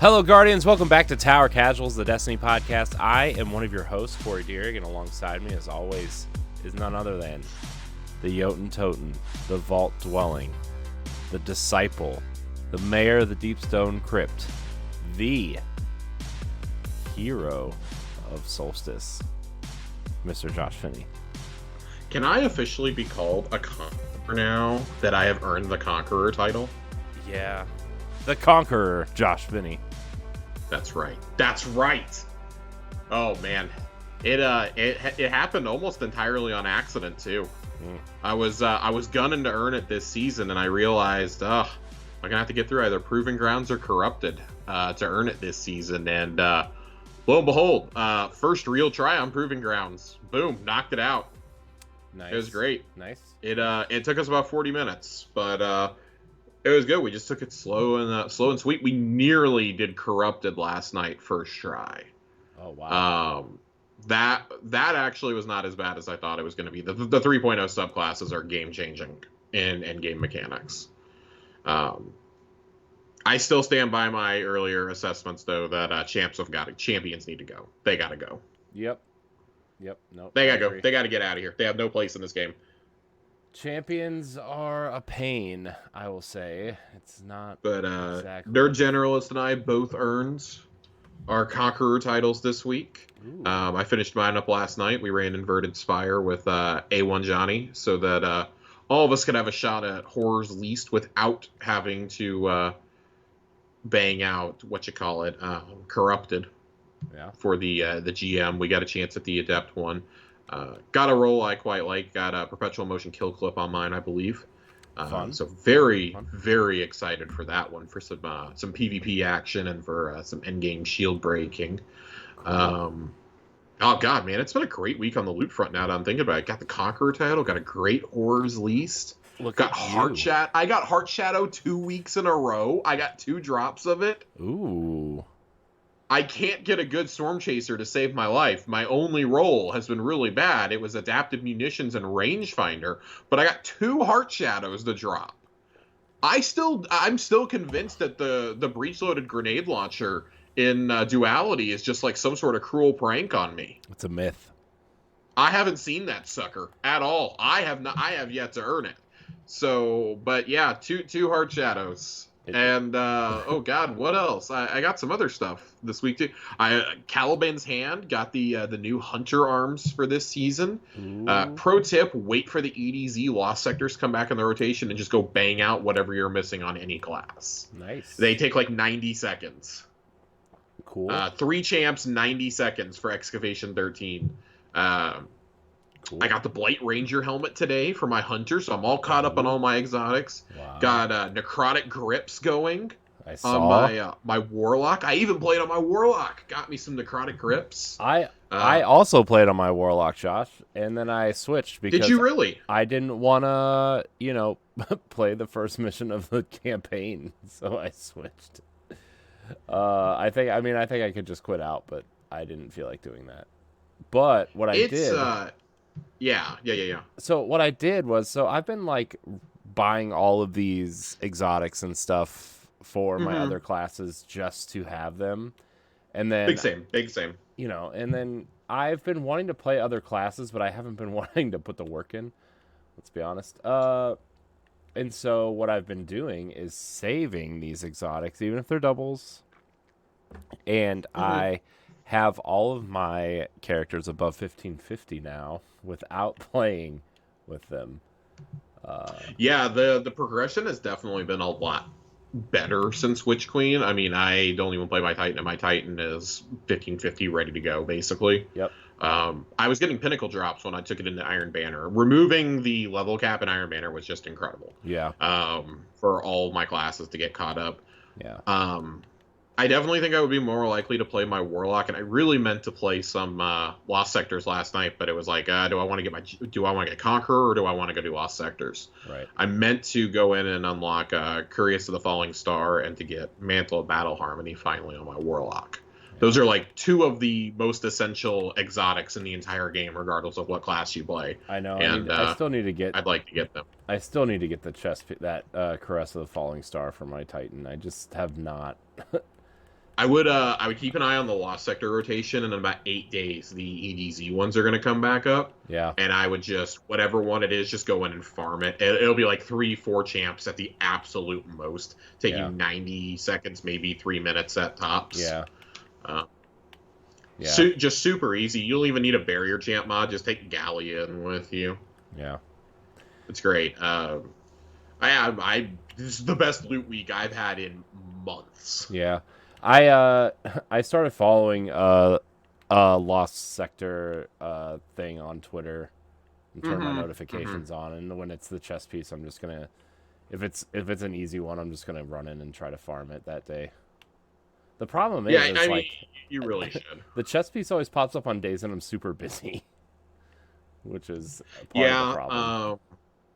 Hello, Guardians. Welcome back to Tower Casuals, the Destiny podcast. I am one of your hosts, Corey Deering, and alongside me, as always, is none other than the Jotun Toten, the Vault Dwelling, the Disciple, the Mayor of the Deepstone Crypt, the Hero of Solstice, Mr. Josh Finney. Can I officially be called a Conqueror now that I have earned the Conqueror title? Yeah. The Conqueror, Josh Finney. That's right. That's right. Oh man, it happened almost entirely on accident too. I was gunning to earn it this season, and I realized, I'm gonna have to get through either Proving Grounds or Corrupted to earn it this season. And lo and behold, first real try on Proving Grounds, boom, knocked it out. Nice. It was great. Nice. It took us about 40 minutes, but it was good. We just took it slow and sweet. We nearly did Corrupted last night, first try. Oh wow. That actually was not as bad as I thought it was going to be. The 3.0 subclasses are game changing in game mechanics. I still stand by my earlier assessments though that champions need to go. They got to go. Yep. No. They got to go. They got to get out of here. They have no place in this game. Champions are a pain, I will say. It's not. But exactly. Nerd Generalist and I both earned our Conqueror titles this week. I finished mine up last night. We ran Inverted Spire with A1 Johnny so that all of us could have a shot at Horror's Least without having to bang out Corrupted. Yeah. For the GM. We got a chance at the Adept one. Got a roll I quite like. Got a Perpetual Motion Kill Clip on mine, I believe. So very excited for that one, for some PvP action and for some endgame shield breaking. Cool. Oh god, man, it's been a great week on the loot front now that I'm thinking about it. Got the Conqueror title, got a great Horror's Least. Got Heart Shadow. I got Heart Shadow 2 weeks in a row. I got 2 drops of it. Ooh. I can't get a good Storm Chaser to save my life. My only roll has been really bad. It was Adaptive Munitions and Rangefinder, but I got 2 Heart Shadows to drop. I'm still convinced that the breech-loaded grenade launcher in Duality is just like some sort of cruel prank on me. It's a myth. I haven't seen that sucker at all. I have yet to earn it. So, but yeah, two Heart Shadows. And oh god, what else? I got some other stuff this week too. Caliban's Hand got the new Hunter arms for this season. Pro tip: wait for the EDZ Lost Sectors come back in the rotation and just go bang out whatever you're missing on any class. Nice. They take like 90 seconds. Cool. 3 champs, 90 seconds for Excavation 13. Cool. I got the Blight Ranger helmet today for my Hunter, so I'm all caught up on all my exotics. Wow. Got Necrotic Grips going on my Warlock. I even played on my Warlock. Got me some Necrotic Grips. I also played on my Warlock, Josh, and then I switched because Did you really? I didn't want to, play the first mission of the campaign, so I switched. I think I could just quit out, but I didn't feel like doing that. But what I did. Yeah. So what I did was, I've been like buying all of these exotics and stuff for my other classes just to have them. And then big same. And then I've been wanting to play other classes, but I haven't been wanting to put the work in. Let's be honest. And so what I've been doing is saving these exotics, even if they're doubles. And I have all of my characters above 1550 now without playing with them. Yeah, the progression has definitely been a lot better since Witch Queen. I mean, I don't even play my Titan, and my Titan is 1550 ready to go, basically. Yep. I was getting Pinnacle drops when I took it into Iron Banner. Removing the level cap in Iron Banner was just incredible. Yeah. For all my classes to get caught up. Yeah. I definitely think I would be more likely to play my Warlock, and I really meant to play some Lost Sectors last night, but it was like, do I want to get Conqueror, or do I want to go do Lost Sectors? Right. I meant to go in and unlock Couriers of the Falling Star and to get Mantle of Battle Harmony finally on my Warlock. Yeah. Those are like 2 of the most essential exotics in the entire game, regardless of what class you play. I know. And I still need to get. I'd like to get them. I still need to get the chest that Caress of the Falling Star for my Titan. I just have not I would keep an eye on the Lost Sector rotation, and in about 8 days, the EDZ ones are going to come back up. Yeah. And I would just, whatever one it is, just go in and farm it. It'll be like 3-4 champs at the absolute most, taking 90 seconds, maybe 3 minutes at tops. Yeah. Just super easy. You don't even need a barrier champ mod. Just take Galleon with you. Yeah. It's great. This is the best loot week I've had in months. Yeah. I started following Lost Sector thing on Twitter and turn my notifications on, and when it's the chess piece, I'm just gonna, if it's an easy one, I'm just gonna run in and try to farm it that day. The problem is, I mean, you really should. The chess piece always pops up on days when I'm super busy, which is part of the problem.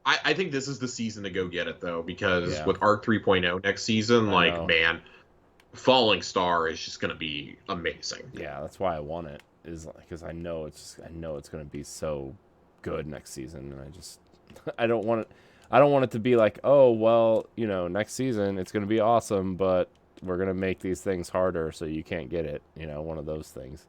I think this is the season to go get it though, because with Arc 3.0 next season, man, Falling Star is just going to be amazing. Yeah, that's why I want it, is because I know it's going to be so good next season, and I don't want it to be like, oh well, next season it's going to be awesome, but we're going to make these things harder so you can't get it. One of those things.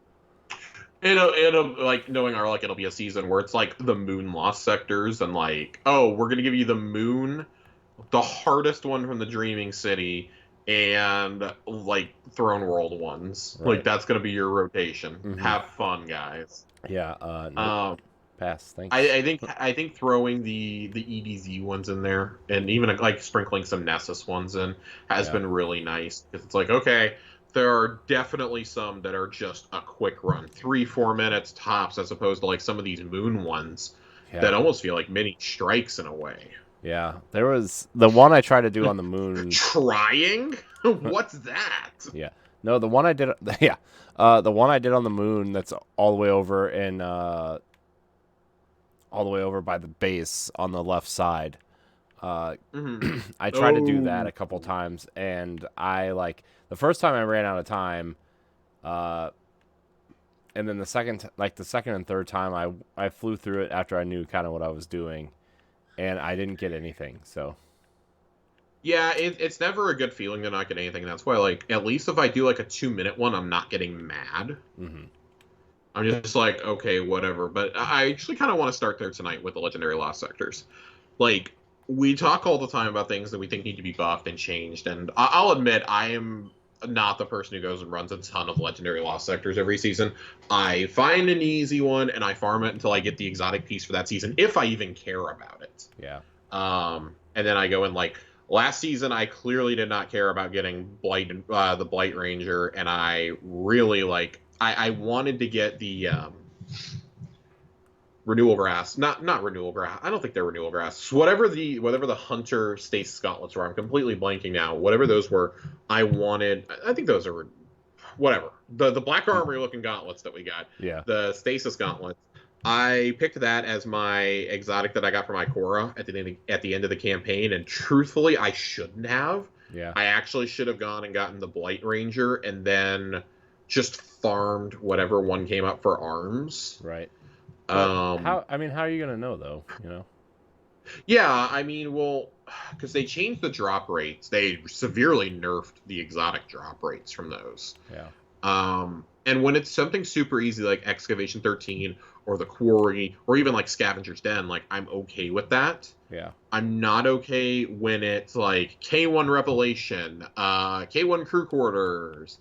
It'll like knowing our it'll be a season where it's like the moon lost sectors and we're gonna give you the moon, the hardest one from the Dreaming City, and Throne World ones. Right. That's gonna be your rotation. Mm-hmm. Have fun, guys. Yeah. Pass. Thanks. I think throwing the EDZ ones in there and even sprinkling some Nessus ones in has been really nice, because it's okay. There are definitely some that are just a quick run, 3-4 minutes tops, as opposed to some of these moon ones that almost feel like mini strikes in a way. Yeah, there was the one I tried to do on the moon. Trying? What's that? Yeah, no, the one I did. Yeah, the one I did on the moon. That's all the way over all the way over by the base on the left side. I tried to do that a couple times, and the first time I ran out of time, and then the second and third time I flew through it after I knew kind of what I was doing, and I didn't get anything. So yeah, it's never a good feeling to not get anything. That's why at least if I do a 2-minute one, I'm not getting mad. Mm-hmm. I'm just okay, whatever. But I actually kind of want to start there tonight with the Legendary Lost Sectors. We talk all the time about things that we think need to be buffed and changed, and I'll admit I am not the person who goes and runs a ton of Legendary Lost Sectors every season. I find an easy one, and I farm it until I get the exotic piece for that season, if I even care about it. Yeah. And then I go in, last season, I clearly did not care about getting the Blight Ranger, and I really, I wanted to get the... Renewal Grass, not Renewal Grass. I don't think they're Renewal Grass. Whatever the Hunter Stasis Gauntlets were, I'm completely blanking now. Whatever those were, I wanted. I think those are whatever the Black Armory looking gauntlets that we got. Yeah. The Stasis Gauntlets. I picked that as my exotic that I got from Ikora at the end of the campaign, and truthfully, I shouldn't have. Yeah. I actually should have gone and gotten the Blight Ranger and then just farmed whatever one came up for arms. Right. How are you gonna know though? Yeah, because they changed the drop rates. They severely nerfed the exotic drop rates from those. Yeah. And when it's something super easy like Excavation 13 or the Quarry or even Scavenger's Den, I'm okay with that. Yeah. I'm not okay when it's K1 Revelation, K1 Crew Quarters,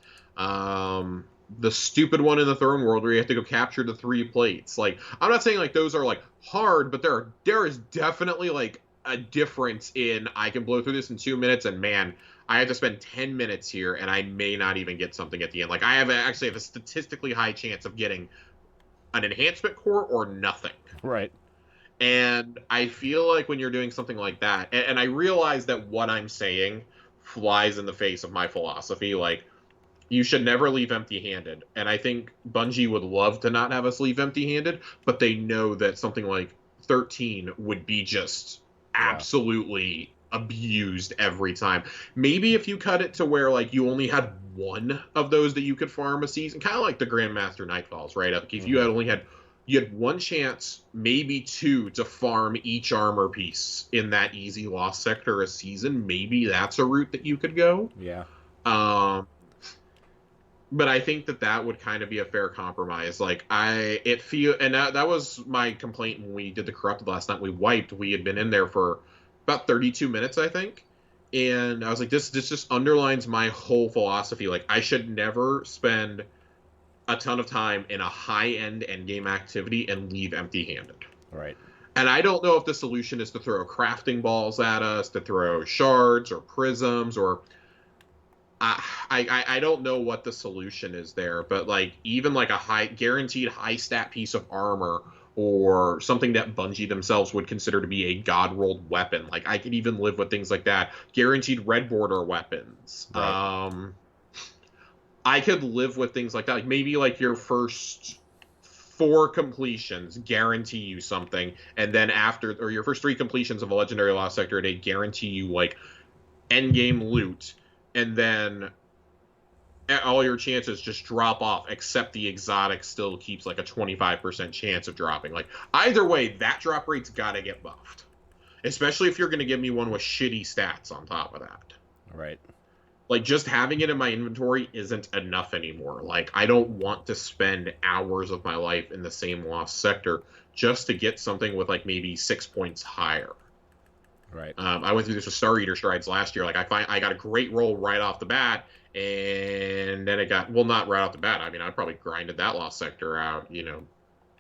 the stupid one in the Throne World where you have to go capture the 3 plates. I'm not saying those are hard, but there is definitely a difference in I can blow through this in 2 minutes, and man, I have to spend 10 minutes here and I may not even get something at the end. I actually have a statistically high chance of getting an enhancement core or nothing. Right. And I feel when you're doing something like that, and I realize that what I'm saying flies in the face of my philosophy, you should never leave empty-handed. And I think Bungie would love to not have us leave empty-handed, but they know that something like 13 would be just absolutely abused every time. Maybe if you cut it to where you only had one of those that you could farm a season, kind of like the Grandmaster Nightfalls, right? If you had one chance, maybe 2, to farm each armor piece in that easy Lost Sector a season, maybe that's a route that you could go. Yeah. But I think that would kind of be a fair compromise. Like that was my complaint when we did the corrupted last night. We wiped. We had been in there for about 32 minutes, I think, and I was like, this just underlines my whole philosophy. Like, I should never spend a ton of time in a high-end endgame activity and leave empty-handed. Right. And I don't know if the solution is to throw crafting balls at us, to throw shards or prisms, or I don't know what the solution is there, but like even like a guaranteed high stat piece of armor or something that Bungie themselves would consider to be a god rolled weapon. Like, I could even live with things like that. Guaranteed red border weapons. Right. I could live with things like that. Like maybe like your first 4 completions guarantee you something, and then or your first 3 completions of a legendary lost sector, they guarantee you like endgame loot, and then all your chances just drop off, except the exotic still keeps like a 25% chance of dropping. Like, either way, that drop rate's gotta get buffed, especially if you're gonna give me one with shitty stats on top of that. Right. Like, just having it in my inventory isn't enough anymore. Like, I don't want to spend hours of my life in the same lost sector just to get something with, like, maybe 6 points higher. Right. I went through this with Star Eater Strides last year. Like, I got a great roll right off the bat, and then it got... Well, not right off the bat. I mean, I probably grinded that lost sector out, you know,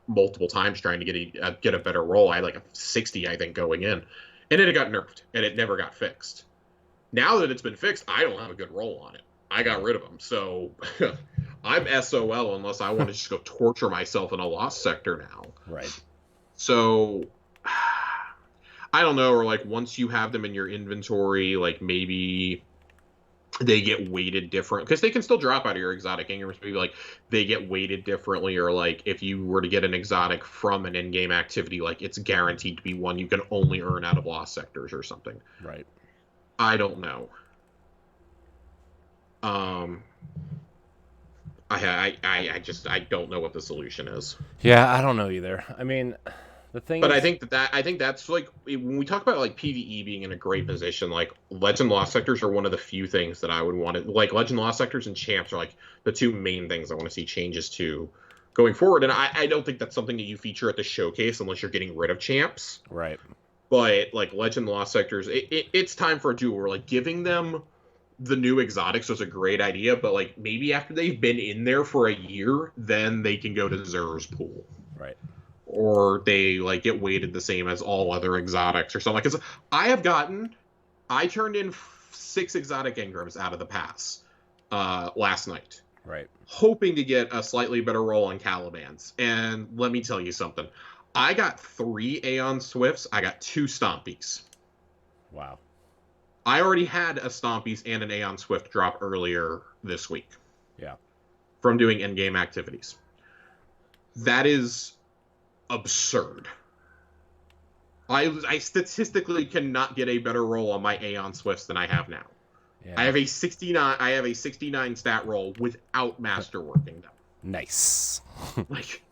multiple times trying to get a better roll. I had, like, a 60, I think, going in. And then it got nerfed, and it never got fixed. Now that it's been fixed, I don't have a good roll on it. I got rid of them. So I'm SOL unless I want to just go torture myself in a lost sector now. Right. So I don't know. Or like once you have them in your inventory, like maybe they get weighted different, because they can still drop out of your exotic ingrams. Maybe like they get weighted differently, or like if you were to get an exotic from an in-game activity, like it's guaranteed to be one you can only earn out of lost sectors or something. Right. I don't know. I don't know what the solution is. Yeah, I don't know either. I mean, the thing. But I think that's like when we talk about like PvE being in a great position, like Legend Lost Sectors are one of the few things that I would want to, like Legend Lost Sectors and Champs are like the 2 main things I want to see changes to going forward. And I don't think that's something that you feature at the showcase unless you're getting rid of Champs. Right. But like Legend Lost Sectors, it's time for a duel. We're like giving them the new exotics was a great idea, but like maybe after they've been in there for a year, then they can go to Zer's pool. Right. Or they like get weighted the same as all other exotics or something. Because I turned in 6 exotic engrams out of the pass last night. Right. Hoping to get a slightly better roll on Calibans. And let me tell you something. I got 3 Aeon Swifts. I got 2 Stompies. Wow. I already had a Stompies and an Aeon Swift drop earlier this week. Yeah. From doing endgame activities. That is absurd. I statistically cannot get a better roll on my Aeon Swifts than I have now. Yeah. I have a 69 stat roll without masterworking them. Nice. Like,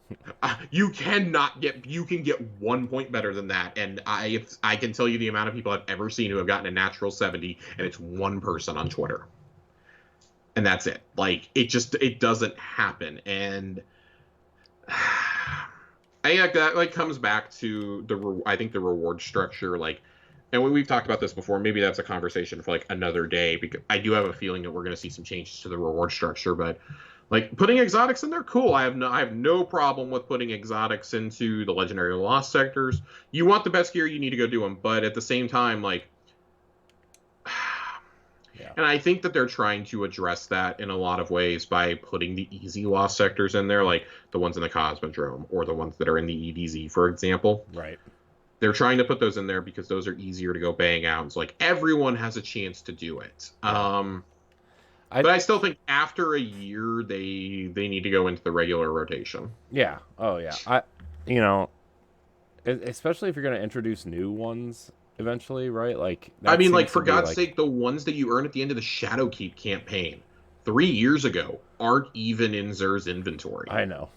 you can get 1 point better than that, and I can tell you the amount of people I've ever seen who have gotten a natural 70, and it's 1 person on Twitter, and that's it. Like, it doesn't happen, and that like comes back to I think the reward structure, like, and we've talked about this before. Maybe that's a conversation for like another day, because I do have a feeling that we're going to see some changes to the reward structure, but. Like, putting exotics in there, cool. I have no problem with putting exotics into the legendary lost sectors. You want the best gear, you need to go do them. But at the same time, like, yeah. And I think that they're trying to address that in a lot of ways by putting the easy lost sectors in there, like the ones in the Cosmodrome or the ones that are in the EDZ, for example. Right. They're trying to put those in there because those are easier to go bang out. It's like everyone has a chance to do it. But I still think after a year, they need to go into the regular rotation. Yeah. Oh, yeah. Especially if you're going to introduce new ones eventually, right? Like, I mean, like, for God's sake, the ones that you earn at the end of the Shadowkeep campaign 3 years ago aren't even in Zer's inventory. I know.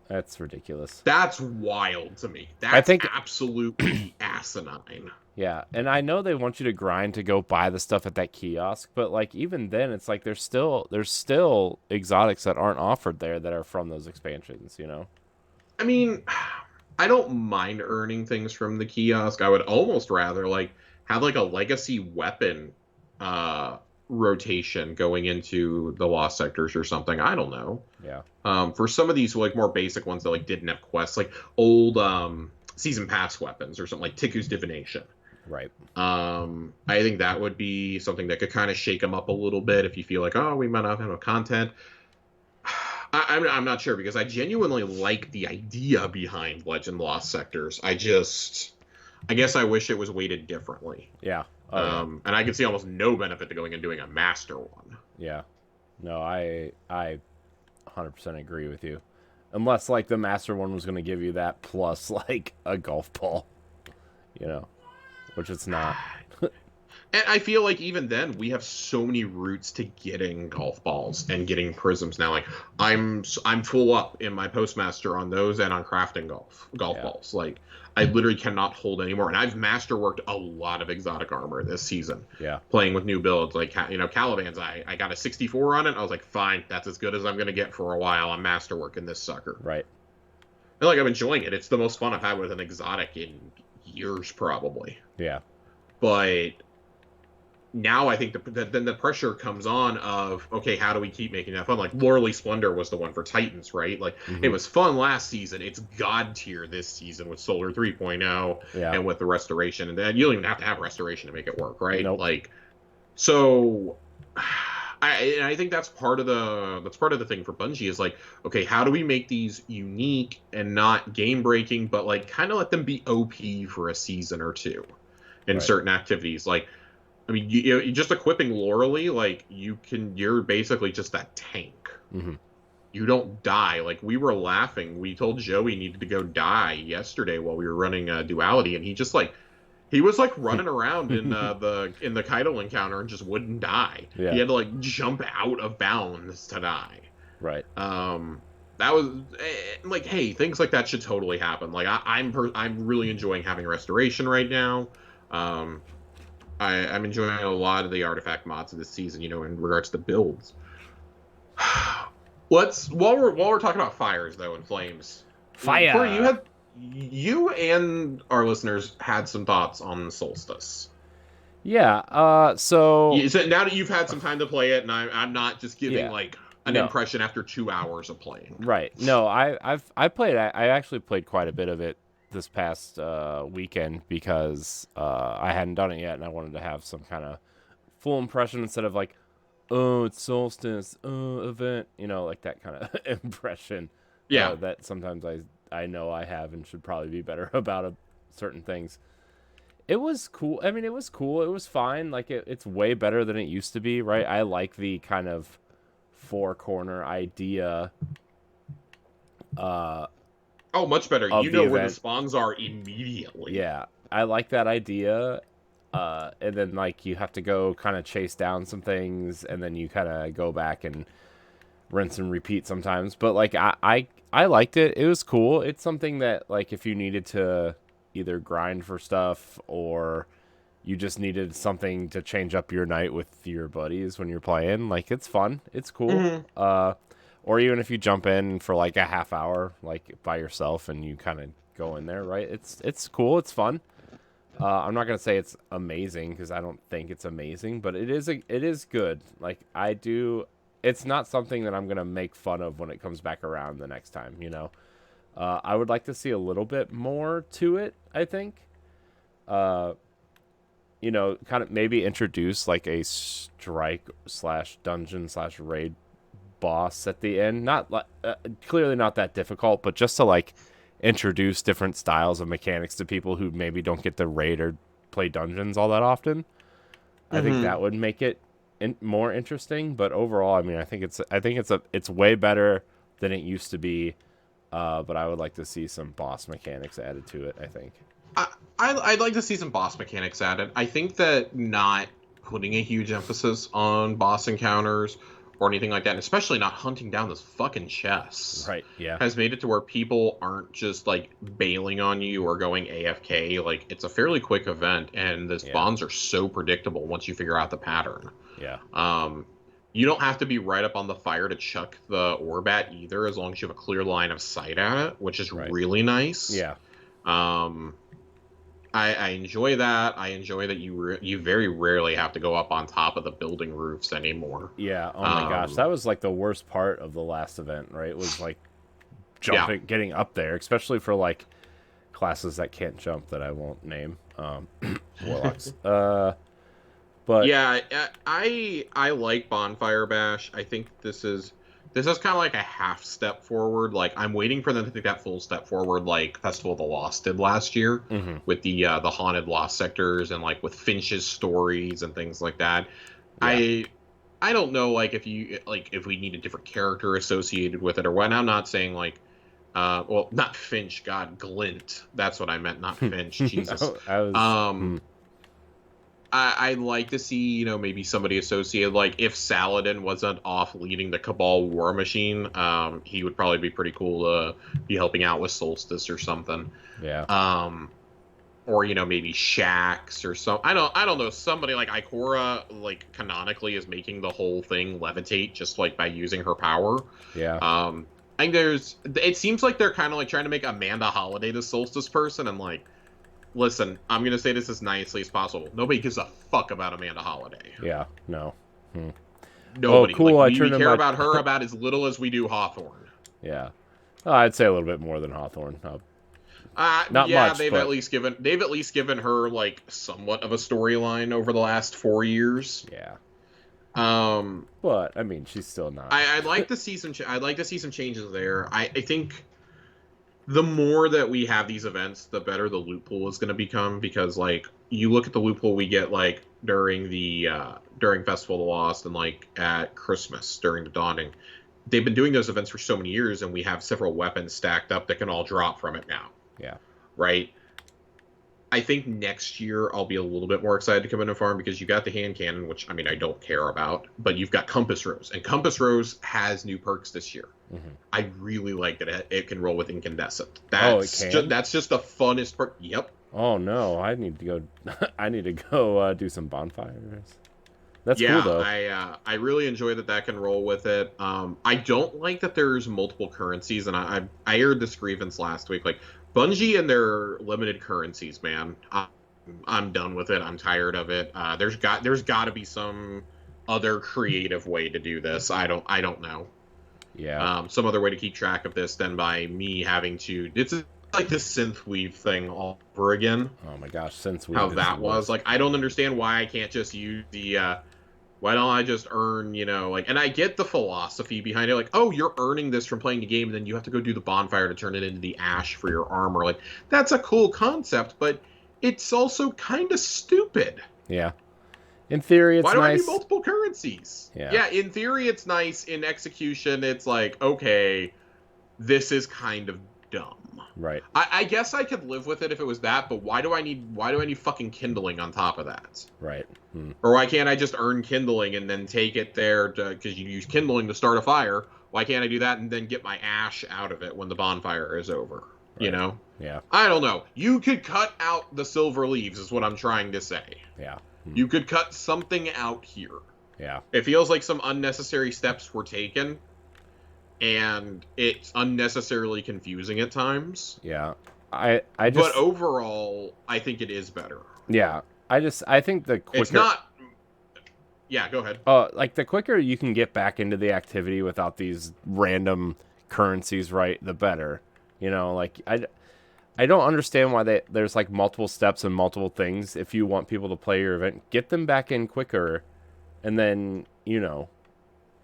That's ridiculous. That's wild to me. That's absolutely asinine. Yeah, and I know they want you to grind to go buy the stuff at that kiosk, but like even then, it's like there's still exotics that aren't offered there that are from those expansions. You know. I mean, I don't mind earning things from the kiosk. I would almost rather like have like a legacy weapon rotation going into the lost sectors or something. I don't know. Yeah. For some of these like more basic ones that like didn't have quests, like old season pass weapons or something like Tiku's divination. Right. I think that would be something that could kind of shake them up a little bit if you feel like, oh, we might not have enough content. I'm not sure because I genuinely like the idea behind Legend Lost Sectors. I guess I wish it was weighted differently. Yeah. And I could see almost no benefit to going and doing a master one. Yeah. No, I 100% agree with you. Unless like the master one was going to give you that plus like a golf ball, you know, which it's not. And I feel like even then we have so many routes to getting golf balls and getting prisms now. Like I'm full up in my postmaster on those and on crafting golf balls. Like I literally cannot hold anymore. And I've masterworked a lot of exotic armor this season. Yeah. Playing with new builds like Caliban's. I got a 64 on it. I was like, fine, that's as good as I'm gonna get for a while. I'm masterworking this sucker. Right. And like I'm enjoying it. It's the most fun I've had with an exotic in years, probably. Yeah. But now I think then the pressure comes on of, okay, how do we keep making that fun? Like Loreley Splendor was the one for Titans, right? Like it was fun last season. It's god tier this season with Solar 3.0 and with the restoration. And then you don't even have to have restoration to make it work, right? Nope. Like, so I think that's part of the thing for Bungie is like, okay, how do we make these unique and not game breaking, but like kind of let them be OP for a season or two in certain activities, like. I mean, you just equipping Loreley, like, you're basically just that tank. Mm-hmm. You don't die. Like, we were laughing. We told Joey he needed to go die yesterday while we were running Duality, and he was running around in the Kaido encounter and just wouldn't die. Yeah. He had to, like, jump out of bounds to die. Right. That was, like, hey, things like that should totally happen. Like, I'm really enjoying having Restoration right now. I'm enjoying a lot of the artifact mods of this season, in regards to builds. While we're talking about fires though and flames. Fire. Corey, you and our listeners had some thoughts on Solstice. Yeah. So now that you've had some time to play it, and I'm not just giving an impression after 2 hours of playing. Right. No, I played. I actually played quite a bit of it this past weekend because I hadn't done it yet and I wanted to have some kind of full impression instead of like, oh, it's Solstice event, like that kind of impression. Yeah. That sometimes I know I have and should probably be better about certain things. It was cool. I mean, it was cool. It was fine. Like it's way better than it used to be, right? I like the kind of four corner idea. Oh, much better. You know where the spawns are immediately. Yeah, I like that idea. And then, like, you have to go kind of chase down some things, and then you kind of go back and rinse and repeat sometimes. But, like, I liked it. It was cool. It's something that, like, if you needed to either grind for stuff or you just needed something to change up your night with your buddies when you're playing, like, it's fun. It's cool. Mm-hmm. Or even if you jump in for like a half hour, like by yourself, and you kind of go in there, right? It's cool. It's fun. I'm not gonna say it's amazing because I don't think it's amazing, but it is good. Like it's not something that I'm gonna make fun of when it comes back around the next time. I would like to see a little bit more to it. I think. Kind of maybe introduce like a strike / dungeon / raid boss at the end, not clearly not that difficult, but just to like introduce different styles of mechanics to people who maybe don't get to raid or play dungeons all that often. I think that would make it more interesting. But overall, I mean, I think it's way better than it used to be. But I would like to see some boss mechanics added to it. I think I'd like to see some boss mechanics added. I think that not putting a huge emphasis on boss encounters or anything like that, and especially not hunting down those fucking chests. Right, yeah. Has made it to where people aren't just, like, bailing on you or going AFK. Like, it's a fairly quick event, and the spawns are so predictable once you figure out the pattern. Yeah. You don't have to be right up on the fire to chuck the orb at either, as long as you have a clear line of sight at it, which is really nice. Yeah. I enjoy that. I enjoy that you very rarely have to go up on top of the building roofs anymore. Yeah. Oh my gosh, that was like the worst part of the last event, right? It was like jumping, getting up there, especially for like classes that can't jump that I won't name, warlocks. But yeah, I like Bonfire Bash. I think this is kind of like a half step forward. Like, I'm waiting for them to take that full step forward, like Festival of the Lost did last year, with the haunted lost sectors and like with Finch's stories and things like that. Yeah. I don't know, like, if we need a different character associated with it or what. And I'm not saying like, well, not Finch, God, Glint. That's what I meant, not Finch. Jesus. No, I'd like to see, you know, maybe somebody associated, like, if Saladin wasn't off leading the Cabal War Machine, he would probably be pretty cool to be helping out with Solstice or something. Yeah. Or, you know, maybe Shax or some. I don't know. Somebody like Ikora, like, canonically is making the whole thing levitate just like by using her power. Yeah. I think it seems like they're kind of like trying to make Amanda Holiday the Solstice person, and like, listen, I'm going to say this as nicely as possible. Nobody gives a fuck about Amanda Holiday. Yeah, no. Nobody. Oh, cool. Like, we care about her about as little as we do Hawthorne. Yeah. I'd say a little bit more than Hawthorne. Not much. They've at least given her like somewhat of a storyline over the last 4 years. Yeah. But I mean, she's still not. I'd like to see some. I'd like to see some changes there. I think the more that we have these events, the better the loot pool is going to become, because like, you look at the loot pool we get like during Festival of the Lost and like at Christmas during the Dawning. They've been doing those events for so many years, and we have several weapons stacked up that can all drop from it now. Yeah. Right. I think next year I'll be a little bit more excited to come in and farm, because you got the hand cannon, which, I mean, I don't care about, but you've got Compass Rose, and Compass Rose has new perks this year. Mm-hmm. I really like that it can roll with Incandescent. That's just the funnest perk. Yep. Oh no, I need to go do some bonfires. That's cool though. I really enjoy that can roll with it. I don't like that there's multiple currencies, and I aired this grievance last week. Like, Bungie and their limited currencies, man. I'm done with it. I'm tired of it. There's got to be some other creative way to do this. I don't know. Yeah. Some other way to keep track of this than by me having to. It's like the synth weave thing all over again. Oh my gosh, synth weave. How that was like. I don't understand why I can't just use the. Why don't I just earn, you know, like, and I get the philosophy behind it, like, oh, you're earning this from playing the game, and then you have to go do the bonfire to turn it into the ash for your armor. Like, that's a cool concept, but it's also kind of stupid. Yeah. In theory, it's nice. Why do I need multiple currencies? Yeah, in theory, it's nice. In execution, it's like, okay, this is kind of dumb. Right. I guess I could live with it if it was that, but why do I need fucking kindling on top of that? Right. Or why can't I just earn kindling and then take it there because you use kindling to start a fire? Why can't I do that and then get my ash out of it when the bonfire is over? Right. You know? Yeah. I don't know. You could cut out the silver leaves is what I'm trying to say. Yeah. You could cut something out here. Yeah. It feels like some unnecessary steps were taken, and it's unnecessarily confusing at times. Yeah. I just. But overall, I think it is better. Yeah. I think the quicker. It's not. Yeah, go ahead. Like, the quicker you can get back into the activity without these random currencies, right, the better. You know, like, I don't understand why there's like multiple steps and multiple things. If you want people to play your event, get them back in quicker, and then, you know,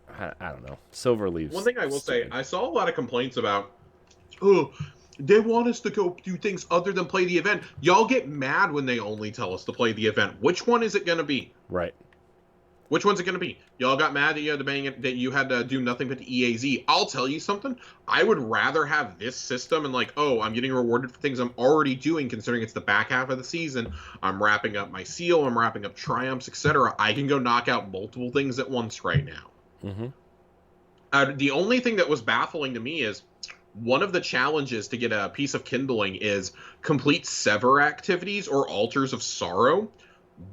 I don't know, silver leaves. One thing I will say, I saw a lot of complaints about, oh, they want us to go do things other than play the event. Y'all get mad when they only tell us to play the event. Which one is it going to be? Right. Which one's it going to be? Y'all got mad that you had to bang it, that you had to do nothing but the EAZ. I'll tell you something. I would rather have this system and like, oh, I'm getting rewarded for things I'm already doing, considering it's the back half of the season. I'm wrapping up my seal. I'm wrapping up triumphs, etc. I can go knock out multiple things at once right now. Mm-hmm. The only thing that was baffling to me is one of the challenges to get a piece of kindling is complete sever activities or altars of sorrow.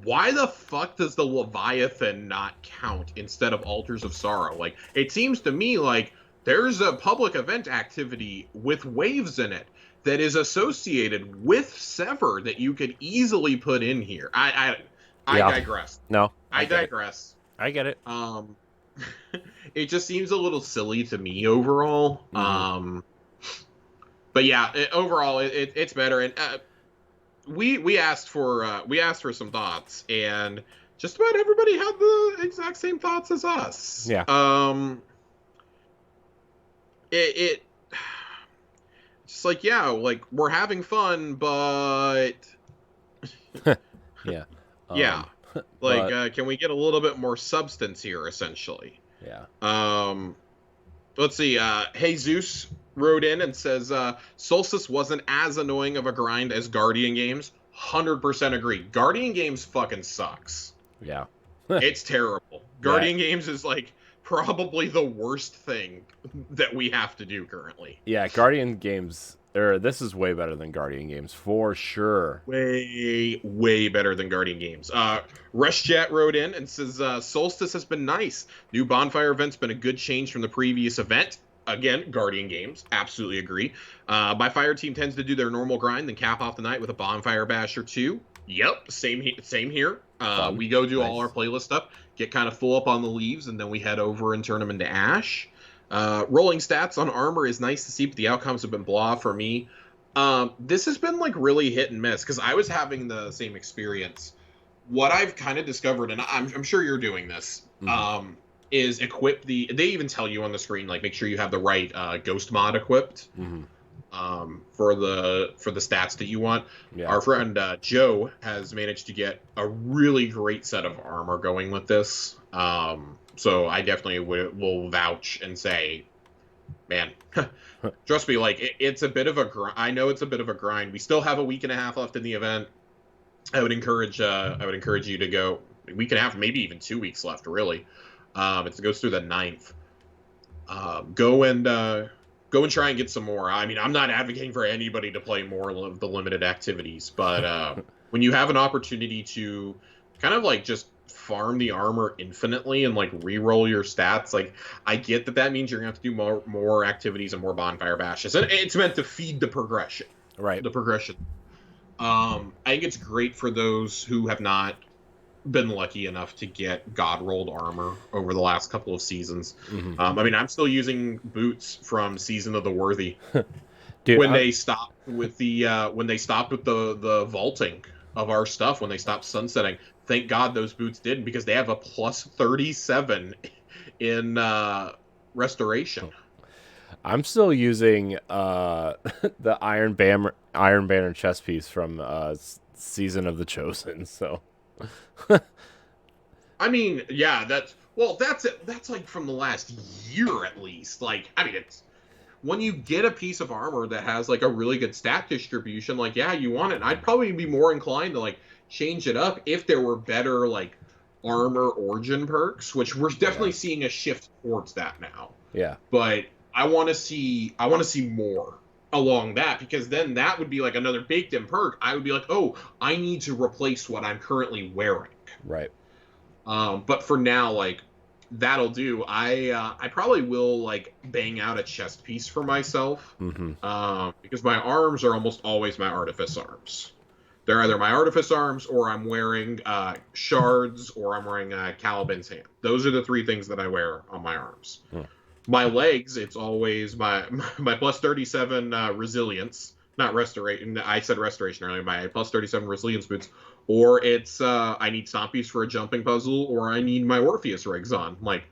Why the fuck does the Leviathan not count instead of altars of sorrow? Like, it seems to me like there's a public event activity with waves in it that is associated with sever that you could easily put in here. I digress. No, I digress. I get it. It just seems a little silly to me overall. Mm-hmm. But yeah, overall it's better. And we asked for some thoughts, and just about everybody had the exact same thoughts as us. Yeah. It just like, yeah, like we're having fun, but yeah. Yeah. Like, can we get a little bit more substance here, essentially? Yeah. Let's see. Jesus wrote in and says, Solstice wasn't as annoying of a grind as Guardian games. 100% agree. Guardian games fucking sucks. Yeah. It's terrible. Guardian games is, like, probably the worst thing that we have to do currently. Yeah, Guardian games... this is way better than Guardian games, for sure. Way, way better than Guardian games. Rushjet wrote in and says, Solstice has been nice. New Bonfire event's been a good change from the previous event. Again, Guardian games. Absolutely agree. My fire team tends to do their normal grind, then cap off the night with a Bonfire Bash or two. Yep, same here. We go do all our playlist stuff, get kind of full up on the leaves, and then we head over and turn them into ash. Rolling stats on armor is nice to see, but the outcomes have been blah for me. This has been like really hit and miss because I was having the same experience. What I've kind of discovered, and I'm sure you're doing this, is equip they even tell you on the screen, like, make sure you have the right ghost mod equipped for the stats that you want. Yeah. Our friend Joe has managed to get a really great set of armor going with this. So I definitely will vouch and say, man, trust me, like, it's a bit of a grind. I know it's a bit of a grind. We still have a week and a half left in the event. I would encourage you to go a week and a half, maybe even 2 weeks left, really. It goes through the 9th. Go and try and get some more. I mean, I'm not advocating for anybody to play more of the limited activities, but when you have an opportunity to kind of like just farm the armor infinitely and like re-roll your stats, like, I get that means you're gonna have to do more activities and more bonfire bashes, and it's meant to feed the progression. Right. The progression. I think it's great for those who have not been lucky enough to get god rolled armor over the last couple of seasons. I mean, I'm still using boots from Season of the Worthy. Dude, when they stopped with the vaulting of our stuff, when they stopped sunsetting, thank God those boots did, because they have a plus 37 in restoration. I'm still using the Iron Banner chest piece from Season of the Chosen. So, I mean, yeah, that's like from the last year at least. Like, I mean, it's when you get a piece of armor that has like a really good stat distribution, like, yeah, you want it. And I'd probably be more inclined to like change it up if there were better like armor origin perks, which we're definitely seeing a shift towards that now. Yeah. But I want to see more along that, because then that would be like another baked in perk. I would be like, oh, I need to replace what I'm currently wearing. Right. But for now, like, that'll do. I probably will like bang out a chest piece for myself, because my arms are almost always my artifice arms. They're either my artifice arms, or I'm wearing shards, or I'm wearing Caliban's hand. Those are the three things that I wear on my arms. My legs, it's always my plus 37 resilience, not restoration. I said restoration earlier. My plus 37 resilience boots, or it's I need stompies for a jumping puzzle, or I need my Orpheus rigs on. Like,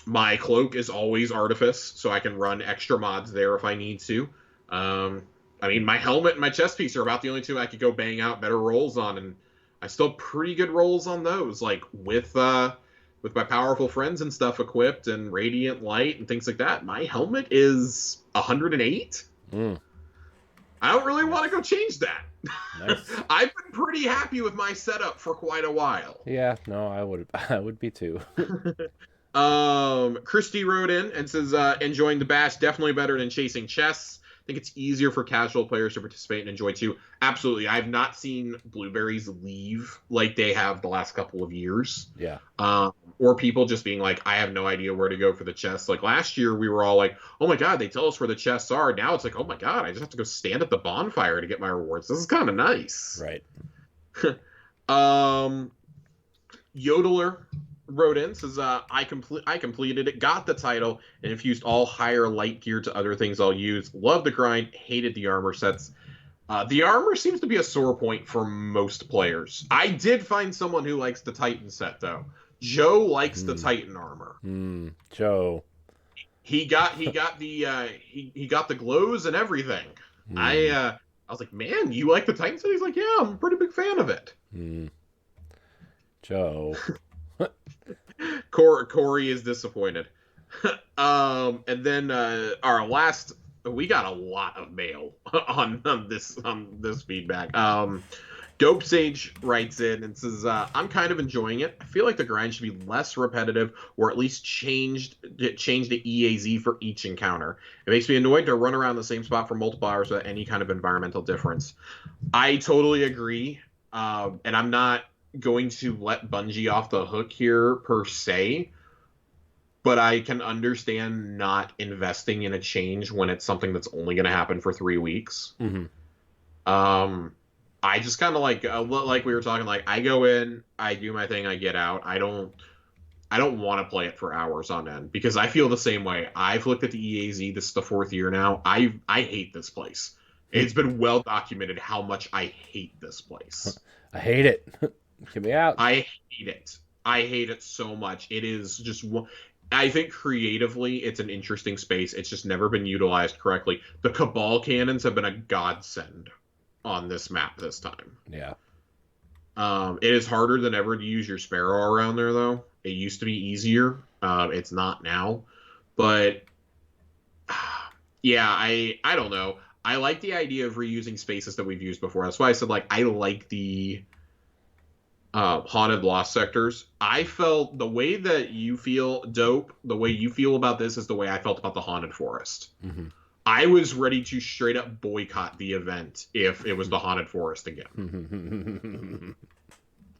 my cloak is always artifice, so I can run extra mods there if I need to. I mean, my helmet and my chest piece are about the only two I could go bang out better rolls on, and I still have pretty good rolls on those. Like, with my powerful friends and stuff equipped, and radiant light and things like that, my helmet is 108. I don't really want to go change that. Nice. I've been pretty happy with my setup for quite a while. Yeah, no, I would be too. Christy wrote in and says, enjoying the bash, definitely better than chasing chests. I think it's easier for casual players to participate and enjoy too. Absolutely. I've not seen blueberries leave like they have the last couple of years. Yeah. Or people just being like, I have no idea where to go for the chests. Like last year we were all like, oh my God, they tell us where the chests are. Now it's like, oh my God, I just have to go stand at the bonfire to get my rewards. This is kind of nice. Right. Yodeler wrote in, says, I completed it, got the title, and infused all higher light gear to other things I'll use. Love the grind, hated the armor sets. The armor seems to be a sore point for most players. I did find someone who likes the Titan set, though. Joe likes the Titan armor. Joe. He got the glows and everything. I was like, man, you like the Titan set? He's like, yeah, I'm a pretty big fan of it. Joe. Corey is disappointed. And then our last, we got a lot of mail on this feedback. Dope Sage writes in and says, I'm kind of enjoying it. I feel like the grind should be less repetitive, or at least change the EAZ for each encounter. It makes me annoyed to run around the same spot for multiple hours without any kind of environmental difference. I totally agree. And I'm not going to let Bungie off the hook here per se, but I can understand not investing in a change when it's something that's only going to happen for 3 weeks. I just kind of like we were talking, like I go in, I do my thing, I get out. I don't want to play it for hours on end because I feel the same way. I've looked at the EAZ. This is the 4th year now. I hate this place. It's been well documented how much I hate this place. I hate it. Get me out. I hate it. I hate it so much. It is just, I think creatively it's an interesting space. It's just never been utilized correctly. The Cabal cannons have been a godsend on this map this time. Yeah. It is harder than ever to use your Sparrow around there, though. It used to be easier. It's not now. But, yeah, I don't know. I like the idea of reusing spaces that we've used before. That's why I said, like, I like the haunted lost sectors. I felt the way that you feel, Dope, the way you feel about this is the way I felt about the haunted forest. I was ready to straight up boycott the event if it was the haunted forest again.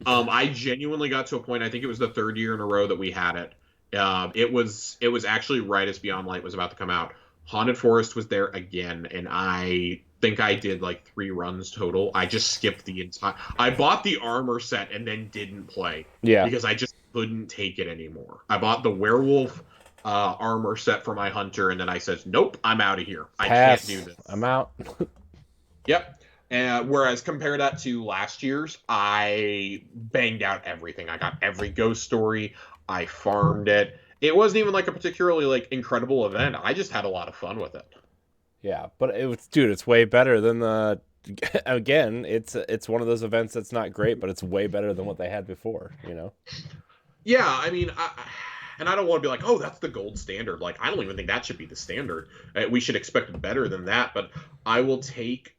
I genuinely got to a point, I think it was the 3rd year in a row that we had it. It was actually right as Beyond Light was about to come out. Haunted Forest was there again, and I think I did like 3 runs total. I just skipped the entire... I bought the armor set and then didn't play. Yeah. Because I just couldn't take it anymore. I bought the werewolf armor set for my hunter, and then I said, nope, I'm out of here. I can't do this. I'm out. Yep. Whereas compare that to last year's, I banged out everything. I got every ghost story. I farmed it. It wasn't even like a particularly like incredible event. I just had a lot of fun with it. Yeah, but it's way better than the. Again, it's one of those events that's not great, but it's way better than what they had before. You know. Yeah, I mean, and I don't want to be like, oh, that's the gold standard. Like, I don't even think that should be the standard. We should expect better than that. But I will take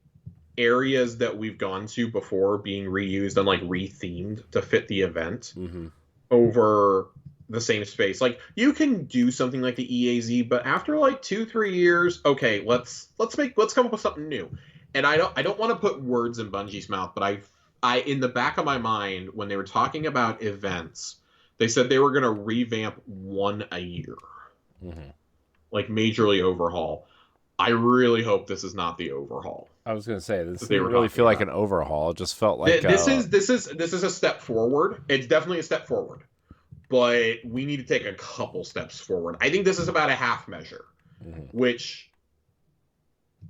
areas that we've gone to before being reused and like rethemed to fit the event over the same space. Like, you can do something like the EAZ, but after like 2-3 years, okay, let's come up with something new. And I don't want to put words in Bungie's mouth, but I in the back of my mind when they were talking about events, they said they were going to revamp one a year, like majorly overhaul. I really hope this is not the overhaul. I was going to say this didn't really feel like an overhaul. It just felt like this is a step forward. It's definitely a step forward. But we need to take a couple steps forward. I think this is about a half measure, which,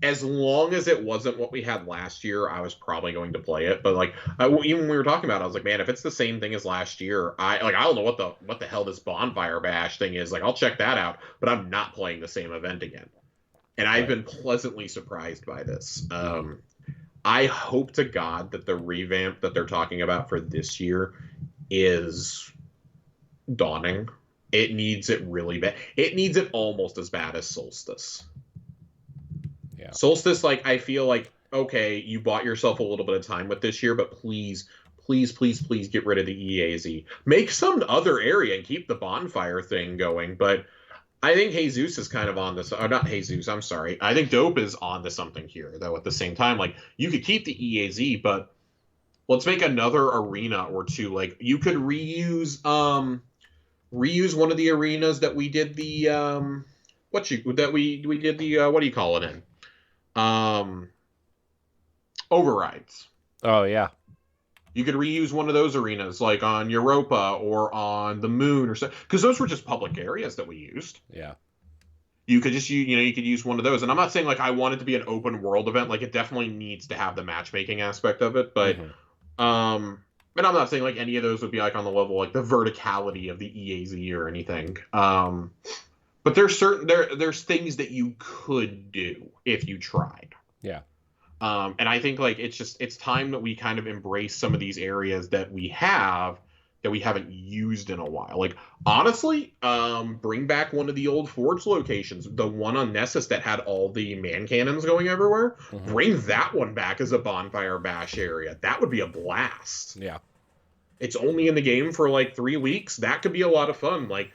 as long as it wasn't what we had last year, I was probably going to play it. But like, even when we were talking about it, I was like, man, if it's the same thing as last year, I don't know what the hell this Bonfire Bash thing is. Like, I'll check that out, but I'm not playing the same event again. And I've been pleasantly surprised by this. I hope to God that the revamp that they're talking about for this year is dawning. It needs it really bad. It needs it almost as bad as Solstice. Yeah. Solstice, like, I feel like, okay, you bought yourself a little bit of time with this year, but please please, please, please get rid of the EAZ. Make some other area and keep the bonfire thing going. But I think Jesus is kind of on this. Or not Jesus, I'm sorry. I think Dope is on to something here, though, at the same time. Like, you could keep the EAZ, but let's make another arena or two. Like, you could reuse one of the arenas that we did the what do you call it in? Overrides. Oh yeah. You could reuse one of those arenas, like on Europa or on the Moon or so, because those were just public areas that we used. Yeah. You could just you could use one of those, and I'm not saying like I want it to be an open world event. Like, it definitely needs to have the matchmaking aspect of it, but and I'm not saying like any of those would be like on the level like the verticality of the EAZ or anything. But there's things that you could do if you tried. Yeah. And I think like it's time that we kind of embrace some of these areas that we haven't used in a while. Like, honestly, bring back one of the old Forge locations, the one on Nessus that had all the man cannons going everywhere. Mm-hmm. Bring that one back as a bonfire bash area. That would be a blast. Yeah. It's only in the game for like 3 weeks. That could be a lot of fun. Like,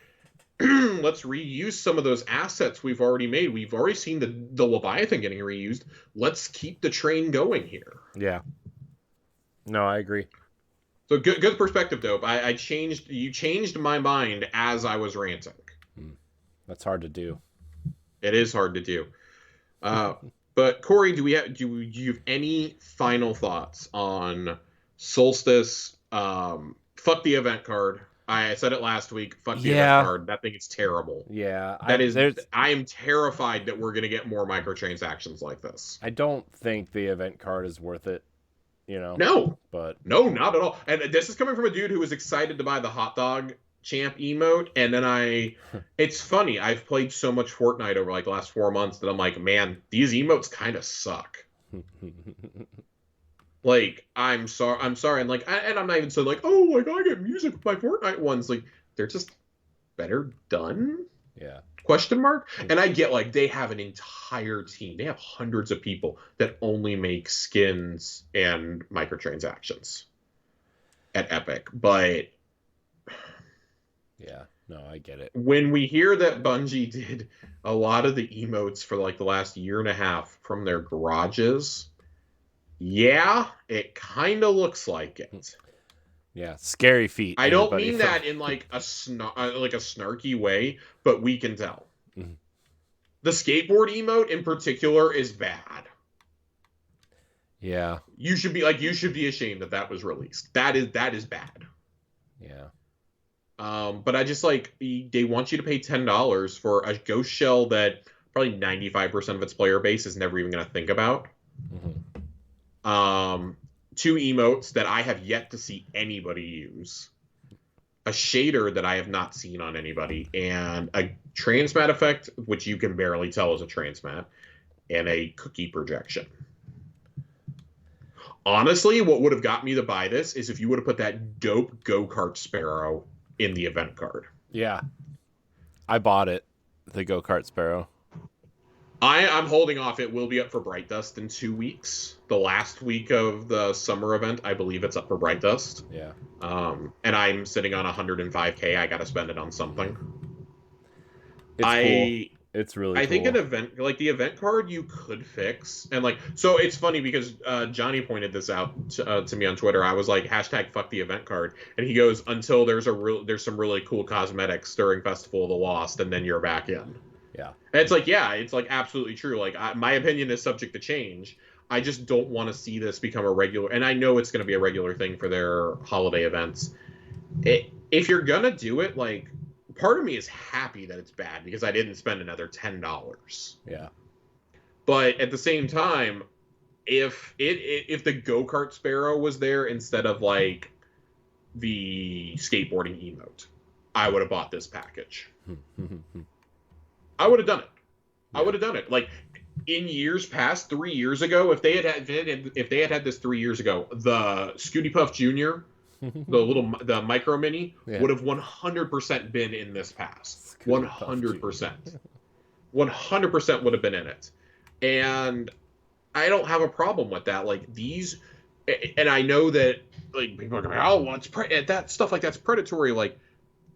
let's reuse some of those assets we've already made. We've already seen the Leviathan getting reused. Let's keep the train going here. Yeah. No, I agree. So good perspective, Dope. You changed my mind as I was ranting. That's hard to do. It is hard to do. But Corey, do you have any final thoughts on Solstice? Fuck the event card. I said it last week. Fuck the event card. That thing is terrible. Yeah. I am terrified that we're going to get more microtransactions like this. I don't think the event card is worth it. No, not at all. And this is coming from a dude who was excited to buy the hot dog champ emote, and then it's funny, I've played so much Fortnite over like the last 4 months that I'm like, man, these emotes kind of suck. Like, I'm sorry, and like, and I'm not even so like, oh, like, I get music with my Fortnite ones. Like, they're just better done. Yeah. Question mark? And I get like they have an entire team. They have hundreds of people that only make skins and microtransactions at Epic. But yeah, no, I get it. When we hear that Bungie did a lot of the emotes for like the last year and a half from their garages, yeah, it kind of looks like it. Yeah, scary feet. I don't mean that in like a snarky way, but we can tell. Mm-hmm. The skateboard emote in particular is bad. Yeah. You should be ashamed that was released. That is bad. Yeah. But I just like, they want you to pay $10 for a ghost shell that probably 95% of its player base is never even going to think about. Mm-hmm. 2 emotes that I have yet to see anybody use, a shader that I have not seen on anybody, and a transmat effect, which you can barely tell is a transmat, and a cookie projection. Honestly, what would have got me to buy this is if you would have put that dope go-kart Sparrow in the event card. Yeah. I bought it, the go-kart Sparrow. I'm holding off. It will be up for Bright Dust in 2 weeks. The last week of the summer event, I believe it's up for Bright Dust. Yeah. And I'm sitting on 105K. I got to spend it on something. It's cool. It's really cool. I think an event, like the event card, you could fix. And like, so it's funny because Johnny pointed this out to me on Twitter. I was like, #fuck the event card. And he goes, until there's some really cool cosmetics during Festival of the Lost, and then you're back in. Yeah. And it's like, yeah, it's like absolutely true. Like, my opinion is subject to change. I just don't want to see this become a regular, and I know it's going to be a regular thing for their holiday events. If you're going to do it, like, part of me is happy that it's bad because I didn't spend another $10. Yeah. But at the same time, if the go-kart Sparrow was there instead of like the skateboarding emote, I would have bought this package. I would have done it. Yeah. I would have done it. Like, in years past, 3 years ago, if they had this 3 years ago, the Scooty Puff Jr., the micro mini, would have 100% been in this pass. 100%. 100% would have been in it. And I don't have a problem with that. Like, these and I know that like people are going, oh, well, that stuff like that's predatory. Like,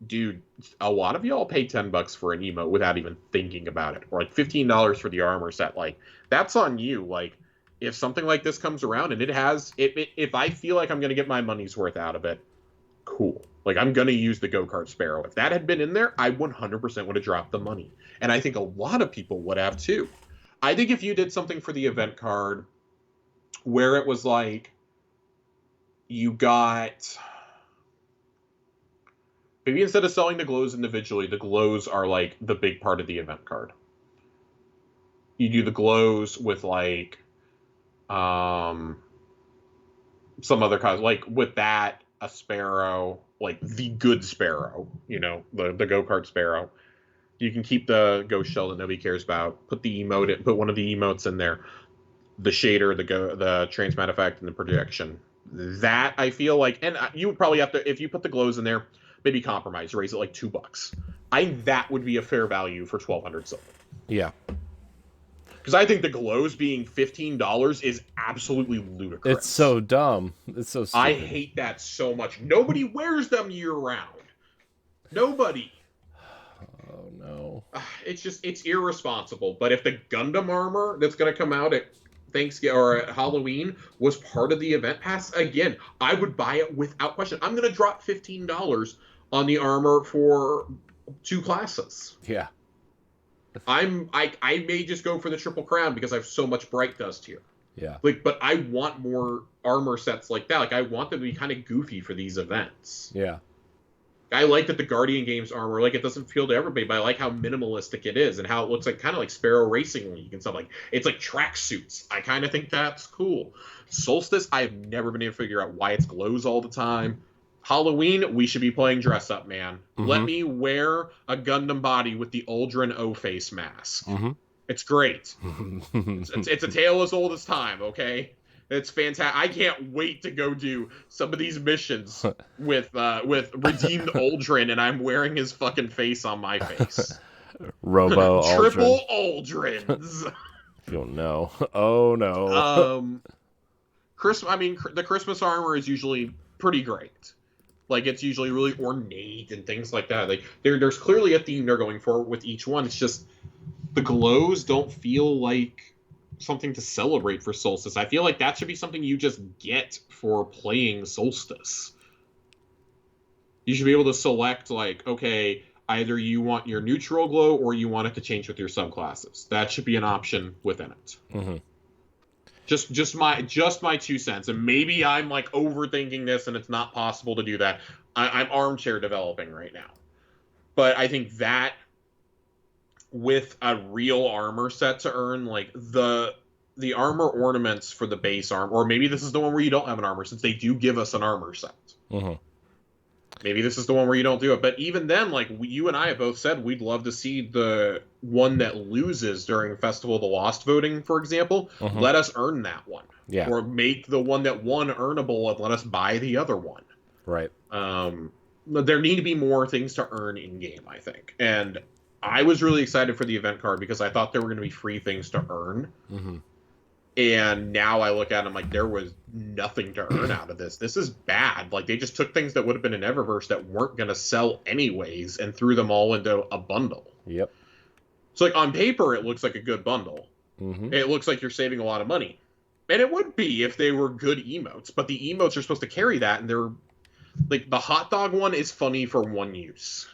dude, a lot of y'all pay $10 for an emote without even thinking about it, or like $15 for the armor set. Like, that's on you. Like, if something like this comes around and if I feel like I'm going to get my money's worth out of it, cool. Like, I'm going to use the go-kart Sparrow. If that had been in there, I 100% would have dropped the money. And I think a lot of people would have too. I think if you did something for the event card where it was like you got, maybe instead of selling the glows individually, the glows are like the big part of the event card. You do the glows with like some other cause, like with that, a Sparrow, like the good Sparrow, you know, the go-kart Sparrow. You can keep the ghost shell that nobody cares about. Put one of the emotes in there. The shader, the transmat effect, and the projection. That I feel like, and you would probably have to, if you put the glows in there, maybe compromise, raise it like $2. That would be a fair value for 1,200 silver. Yeah. Because I think the glows being $15 is absolutely ludicrous. It's so dumb. It's so stupid. I hate that so much. Nobody wears them year round. Nobody. Oh no. It's irresponsible. But if the Gundam armor that's going to come out at Thanksgiving or at Halloween was part of the event pass, again, I would buy it without question. I'm going to drop $15 on the armor for 2 classes. Yeah. I may just go for the Triple Crown because I have so much Bright Dust here. Yeah. Like, but I want more armor sets like that. Like, I want them to be kind of goofy for these events. Yeah. I like that the Guardian Games armor, like, it doesn't feel to everybody, but I like how minimalistic it is and how it looks like kind of like Sparrow Racing League and stuff. Like, it's like track suits. I kind of think that's cool. Solstice, I've never been able to figure out why it's glows all the time. Halloween, we should be playing dress up, man. Mm-hmm. Let me wear a Gundam body with the Aldrin O-face mask. Mm-hmm. It's great. it's a tale as old as time, okay? It's fantastic. I can't wait to go do some of these missions with redeemed Aldrin, and I'm wearing his fucking face on my face. Robo Aldrin. Triple Aldrins. Oh no. Oh no. The Christmas armor is usually pretty great. Like, it's usually really ornate and things like that. Like, there's clearly a theme they're going for with each one. It's just the glows don't feel like something to celebrate for Solstice. I feel like that should be something you just get for playing Solstice. You should be able to select, like, okay, either you want your neutral glow or you want it to change with your subclasses. That should be an option within it. Mm-hmm. Just my 2 cents, and maybe I'm like overthinking this, and it's not possible to do that. I'm armchair developing right now, but I think that with a real armor set to earn, like the armor ornaments for the base armor, or maybe this is the one where you don't have an armor, since they do give us an armor set. Mm-hmm. Maybe this is the one where you don't do it. But even then, like, you and I have both said, we'd love to see the one that loses during Festival of the Lost voting, for example. Mm-hmm. Let us earn that one. Yeah. Or make the one that won earnable and let us buy the other one. Right. There need to be more things to earn in-game, I think. And I was really excited for the event card because I thought there were going to be free things to earn. Mm-hmm. And now I look at them like there was nothing to earn out of this. This is bad. Like, they just took things that would have been in Eververse that weren't going to sell anyways and threw them all into a bundle. Yep. So, like, on paper, it looks like a good bundle. Mm-hmm. It looks like you're saving a lot of money. And it would be if they were good emotes. But the emotes are supposed to carry that, and they're... Like, the hot dog one is funny for one use.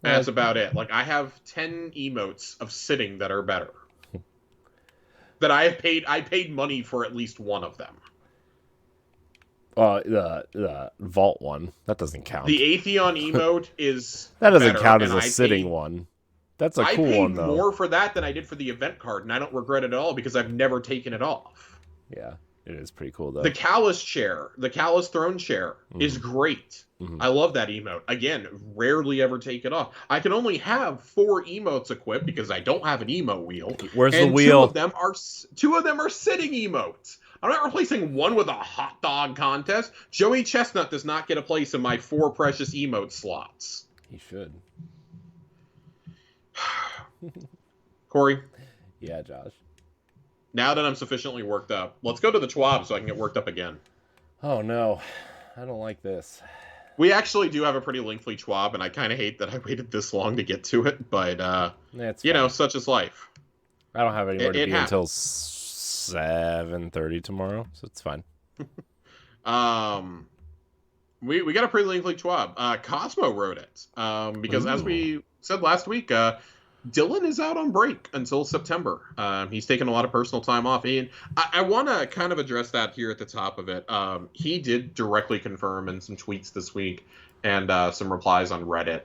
That's about it. Like, I have 10 emotes of sitting that are better. That I paid money for at least one of them. The vault one, that doesn't count. The Atheon emote is that doesn't better, count as a sitting one. That's a cool one though. I paid more for that than I did for the event card, and I don't regret it at all because I've never taken it off. Yeah, it is pretty cool though. The Callus chair, the Callus throne chair, is great. Mm-hmm. I love that emote. Again, rarely ever take it off. I can only have 4 emotes equipped because I don't have an emote wheel. Where's the wheel? Two of them are sitting emotes. I'm not replacing one with a hot dog contest. Joey Chestnut does not get a place in my 4 precious emote slots. He should. Corey? Yeah, Josh? now that I'm sufficiently worked up, let's go to the Schwab so I can get worked up again. Oh no, I don't like this. We actually do have a pretty lengthy Schwab, and I kind of hate that I waited this long to get to it, but you know, such is life. I don't have anywhere to be until 7:30 tomorrow, so it's fine. We got a pretty lengthy Schwab. Cosmo wrote it because, as we said last week, Dylan is out on break until September. He's taken a lot of personal time off, and I want to kind of address that here at the top of it. He did directly confirm in some tweets this week and some replies on Reddit.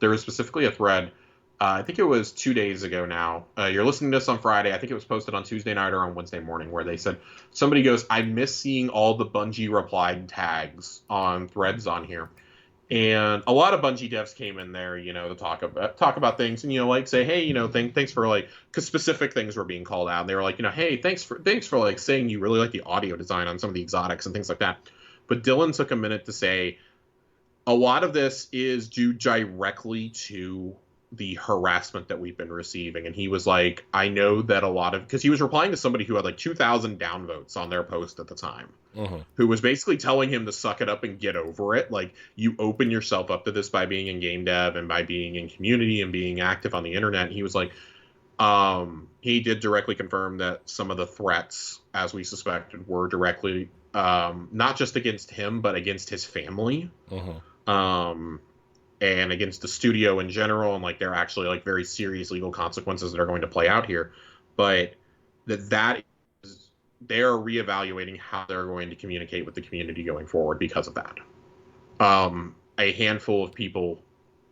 There was specifically a thread. I think it was 2 days ago now. You're listening to this on Friday. I think it was posted on Tuesday night or on Wednesday morning, where they said, somebody goes, I miss seeing all the Bungie replied tags on threads on here. And a lot of Bungie devs came in there, you know, to talk about things and, you know, like say, hey, you know, thanks for like, because specific things were being called out. And they were like, you know, hey, thanks for like saying you really like the audio design on some of the exotics and things like that. But Dylan took a minute to say a lot of this is due directly to the harassment that we've been receiving. And he was like, I know that a lot of, because he was replying to somebody who had like 2,000 downvotes on their post at the time, who was basically telling him to suck it up and get over it. Like, you open yourself up to this by being in game dev and by being in community and being active on the internet. And he was like, he did directly confirm that some of the threats, as we suspected, were directly not just against him, but against his family. And against the studio in general, and like they're actually like very serious legal consequences that are going to play out here. But that is, they're reevaluating how they're going to communicate with the community going forward because of that. A handful of people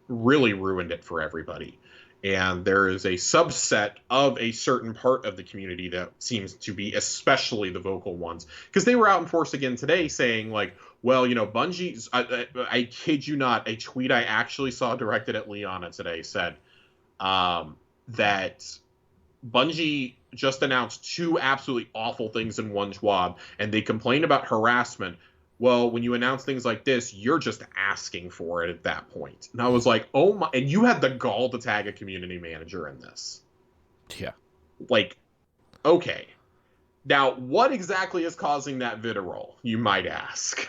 really ruined it for everybody. And there is a subset of a certain part of the community that seems to be especially the vocal ones. Because they were out in force again today saying, like, well, you know, Bungie's, I kid you not, a tweet I actually saw directed at Liana today said that Bungie just announced 2 absolutely awful things in one Schwab, and they complained about harassment. Well, when you announce things like this, you're just asking for it at that point. And I was like, oh my, and you had the gall to tag a community manager in this. Yeah. Like, okay. Now, what exactly is causing that vitriol, you might ask?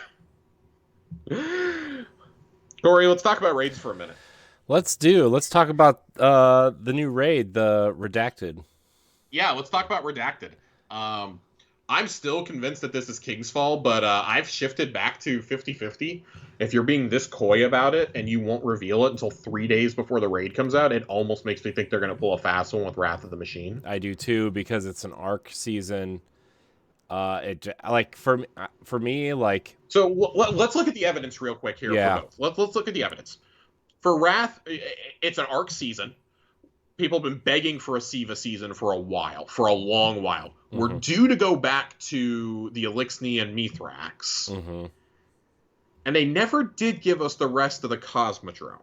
Corey, let's talk about raids for a minute. Let's talk about the new raid, the Redacted. Yeah, let's talk about Redacted. I'm still convinced that this is King's Fall, but I've shifted back to 50-50. If you're being this coy about it and you won't reveal it until 3 days before the raid comes out, it almost makes me think they're going to pull a fast one with Wrath of the Machine. I do too, because it's an arc season. It like for me, like, so let's look at the evidence real quick here. Yeah. For both. Let's look at the evidence. For Wrath, it's an arc season. People have been begging for a Siva season for a long while. We're due to go back to the Elixni and Mithrax. And they never did give us the rest of the Cosmodrome.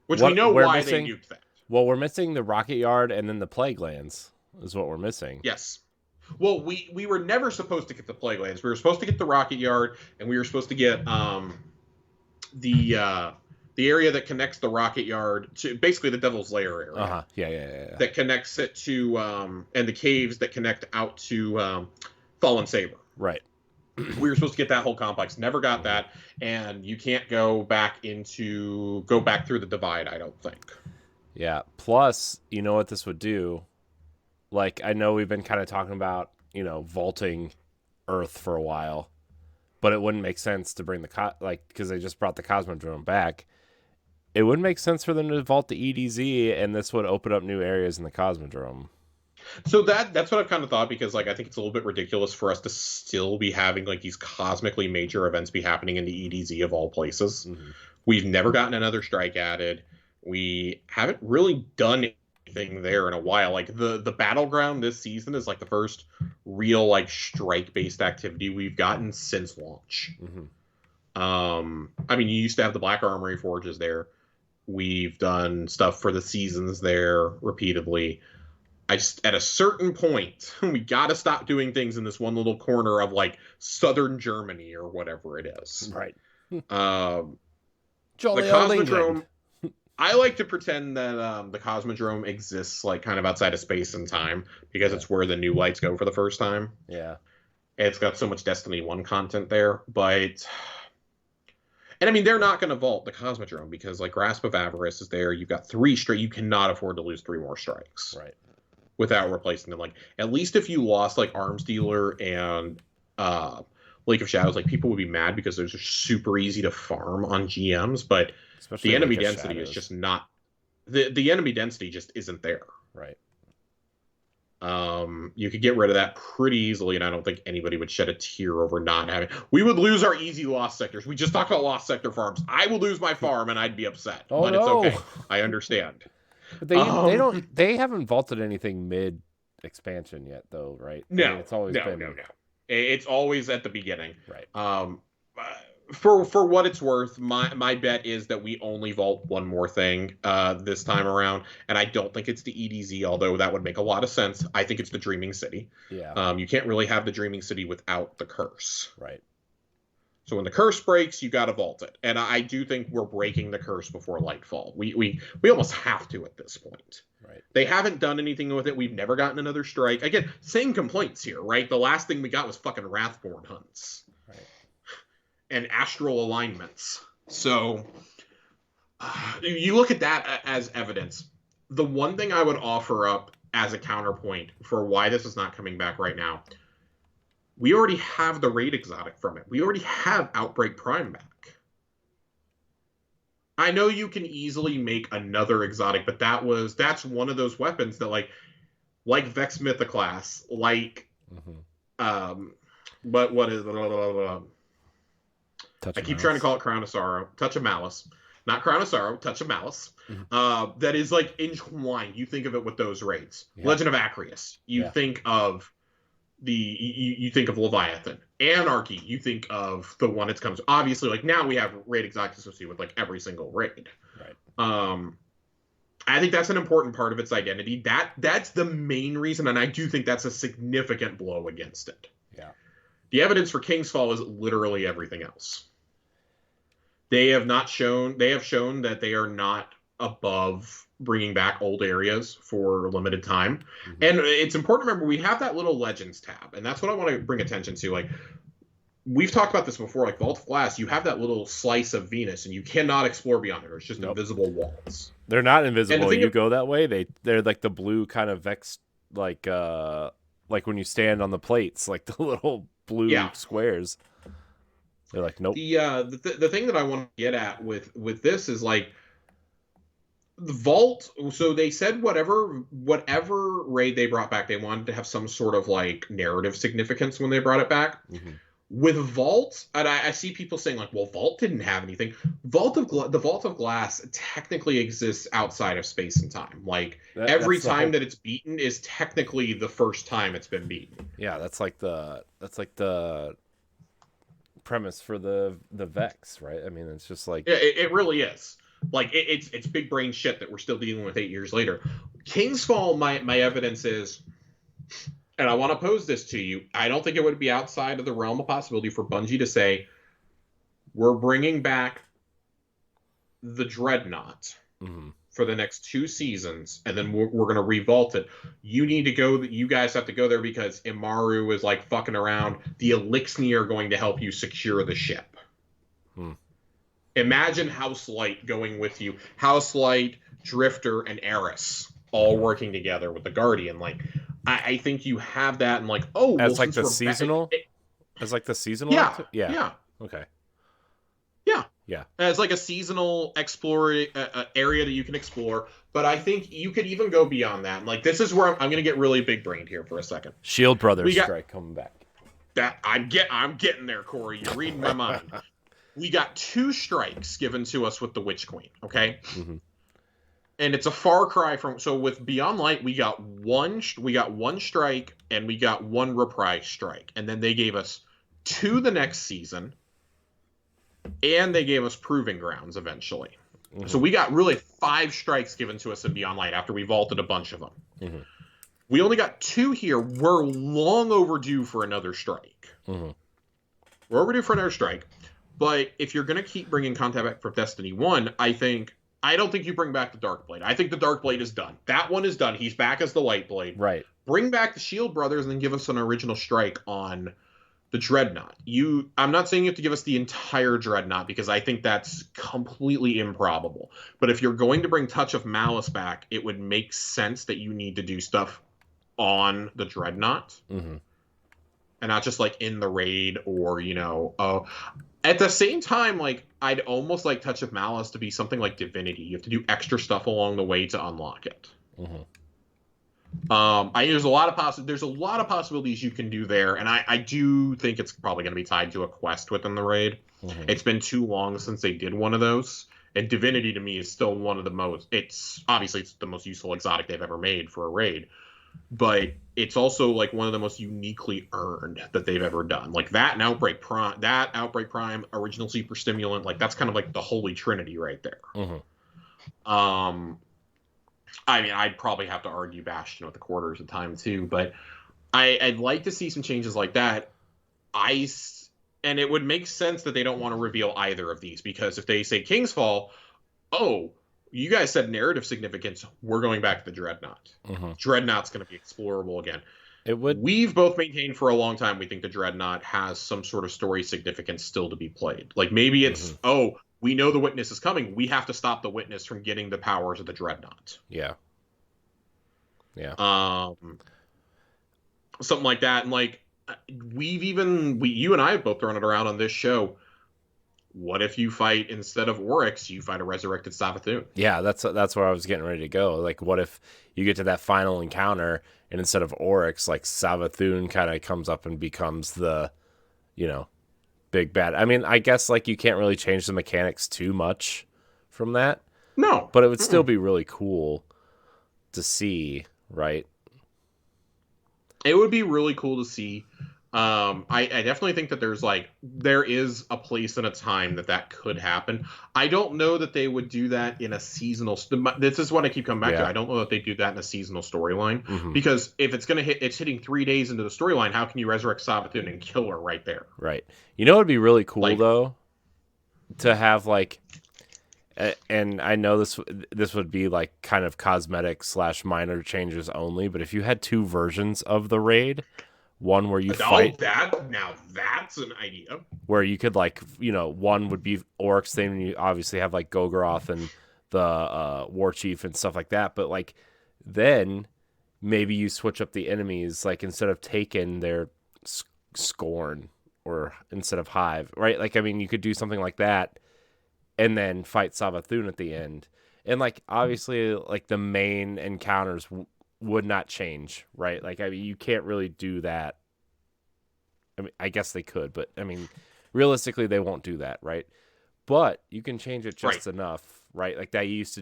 Which we know why they nuked that. Well, we're missing the Rocket Yard and then the Plague Lands is what we're missing. Yes. Well, we were never supposed to get the Plague Lands. We were supposed to get the Rocket Yard, and we were supposed to get the area that connects the Rocket Yard to basically the Devil's Lair area. Yeah. That connects it to and the caves that connect out to Fallen Saber. Right. We were supposed to get that whole complex. Never got that, and you can't go back through the Divide, I don't think. Yeah. Plus, you know what this would do? Like, I know we've been kind of talking about, you know, vaulting Earth for a while, but it wouldn't make sense to bring because they just brought the Cosmodrome back. It wouldn't make sense for them to vault the EDZ, and this would open up new areas in the Cosmodrome. So that's what I've kind of thought, because like I think it's a little bit ridiculous for us to still be having like these cosmically major events be happening in the EDZ of all places. We've never gotten another strike added. We haven't really done anything there in a while. Like the Battleground this season is like the first real like strike based activity we've gotten since launch. I mean, you used to have the Black Armory forges there. We've done stuff for the seasons there repeatedly. At a certain point, we got to stop doing things in this one little corner of like southern Germany or whatever it is. Right. The Cosmodrome, I like to pretend that the Cosmodrome exists like kind of outside of space and time because it's where the new lights go for the first time. Yeah. It's got so much Destiny 1 content there, but... And I mean, they're not going to vault the Cosmodrome because, like, Grasp of Avarice is there. You've got 3 straight. You cannot afford to lose 3 more strikes. Right. Without replacing them. Like, at least if you lost, like, Arms Dealer and Lake of Shadows, like, people would be mad because those are super easy to farm on GMs, but especially the enemy density is just not... The enemy density just isn't there. Right. You could get rid of that pretty easily, and I don't think anybody would shed a tear over not having... We would lose our easy lost sectors. We just talked about lost sector farms. I would lose my farm, and I'd be upset. Oh, but no. It's okay. I understand. But they haven't vaulted anything mid expansion yet, though, right? No, I mean, it's always been... No. It's always at the beginning. Right. For what it's worth, my bet is that we only vault one more thing this time around, and I don't think it's the EDZ, although that would make a lot of sense. I think it's the Dreaming City. Yeah. You can't really have the Dreaming City without the curse. Right. So when the curse breaks, you got to vault it, and I do think we're breaking the curse before Lightfall. We almost have to at this point. Right. They haven't done anything with it. We've never gotten another strike. Again, same complaints here, right? The last thing we got was fucking Wrathborn hunts. Right. And astral alignments. So you look at that as evidence. The one thing I would offer up as a counterpoint for why this is not coming back right now, we already have the raid exotic from it. We already have Outbreak Prime back. I know you can easily make another exotic, but that's one of those weapons that like Vex Mythoclast, like what is I keep trying to call it Crown of Sorrow. Touch of Malice. Not Crown of Sorrow, Touch of Malice. That is like entwined. You think of it with those raids. Yeah. Legend of Acreus. You think of you think of Leviathan. Anarchy, you think of the one it's comes. Obviously, like now we have raid exotics associated with like every single raid. Right. I think that's an important part of its identity. That's the main reason, and I do think that's a significant blow against it. Yeah. The evidence for King's Fall is literally everything else. They have shown that they are not above bringing back old areas for a limited time. And it's important to remember we have that little Legends tab, and that's what I want to bring attention to. Like, we've talked about this before, like Vault of Glass, you have that little slice of Venus, and you cannot explore beyond it. There's just invisible walls. They're not invisible. You go that way, they're like the blue kind of Vex, like when you stand on the plates, like the little blue squares. They're like, nope. The thing that I want to get at with this is like the Vault. So they said whatever raid they brought back, they wanted to have some sort of like narrative significance when they brought it back. With Vault, and I see people saying like, well, Vault didn't have anything. The Vault of Glass technically exists outside of space and time. Like every time that it's beaten is technically the first time it's been beaten. Yeah, that's like the premise for the Vex, right? I mean, it's just like it really is. Like it's big brain shit that we're still dealing with 8 years later. King's Fall, my evidence is, and I want to pose this to you, I don't think it would be outside of the realm of possibility for Bungie to say, we're bringing back the Dreadnought for the next 2 seasons, and then we're going to revault it. You guys have to go there because Imaru is like fucking around. The Elixir are going to help you secure the ship. Imagine House Light going with you. House Light, Drifter, and Eris all working together with the Guardian. Like, I think you have that, and like, as like the seasonal, as like the seasonal. Yeah. Okay. Yeah. As like a seasonal area that you can explore, but I think you could even go beyond that. And like, this is where I'm going to get really big brained here for a second. Shield Brothers strike coming back. That I'm getting there, Corey. You're reading my mind. We got 2 strikes given to us with the Witch Queen. Okay. And it's a far cry from. So with Beyond Light, we got one strike and we got 1 reprise strike, and then they gave us 2 the next season, and they gave us Proving Grounds eventually. So we got really 5 strikes given to us in Beyond Light after we vaulted a bunch of them. We only got 2 here. We're long overdue for another strike. We're overdue for another strike. But if you're going to keep bringing content back from Destiny 1, I think I don't think you bring back the Dark Blade. I think the Dark Blade is done. That one is done. He's back as the Light Blade. Right. Bring back the Shield Brothers and then give us an original strike on the Dreadnought. I'm not saying you have to give us the entire Dreadnought because I think that's completely improbable. But if you're going to bring Touch of Malice back, it would make sense that you need to do stuff on the Dreadnought. Mm-hmm. And not just like in the raid or, at the same time, like I'd almost like Touch of Malice to be something like Divinity. You have to do extra stuff along the way to unlock it. Mm-hmm. There's a lot of possibilities you can do there, and I do think it's probably going to be tied to a quest within the raid. Mm-hmm. It's been too long since they did one of those, and Divinity to me is still one of the most. It's the most useful exotic they've ever made for a raid, but it's also like one of the most uniquely earned that they've ever done. Like that and Outbreak Prime, original Super Stimulant, like that's kind of like the holy trinity right there. Mm-hmm. I'd probably have to argue Bastion with the quarters of time too, but I'd like to see some changes like that. And it would make sense that they don't want to reveal either of these, because if they say King's Fall, you guys said narrative significance, we're going back to the Dreadnought. Mm-hmm. Dreadnought's going to be explorable again. We've both maintained for a long time we think the Dreadnought has some sort of story significance still to be played. Like maybe it's, we know the Witness is coming. We have to stop the Witness from getting the powers of the Dreadnought. Yeah. Something like that. And like, you and I have both thrown it around on this show. What if you fight, instead of Oryx, you fight a resurrected Savathun? Yeah, that's where I was getting ready to go. Like, what if you get to that final encounter, and instead of Oryx, like Savathun kind of comes up and becomes the, big bad. I mean, I guess like you can't really change the mechanics too much from that. No. But it would still be really cool to see, right? It would be really cool to see. I definitely think that there is a place and a time that could happen. I don't know that they would do that in a seasonal. This is what I keep coming back to. I don't know that they do that in a seasonal storyline, because if it's going to it's hitting 3 days into the storyline. How can you resurrect Savathun and kill her right there? Right. You know, it'd be really cool though to have like, and I know this would be like kind of cosmetic / minor changes only, but if you had 2 versions of the raid. One where you fight. Now that's an idea. Where you could like, one would be Oryx, then you obviously have like Golgoroth and the War Chief and stuff like that. But like, then maybe you switch up the enemies. Like instead of Taken, they're Scorn, or instead of Hive, right? Like, I mean, you could do something like that, and then fight Savathun at the end. And like, obviously, like the main encounters would not change, right? Like, I mean, you can't really do that. I mean, I guess they could, but I mean, realistically, they won't do that, right? But you can change it just enough, right? Like they used to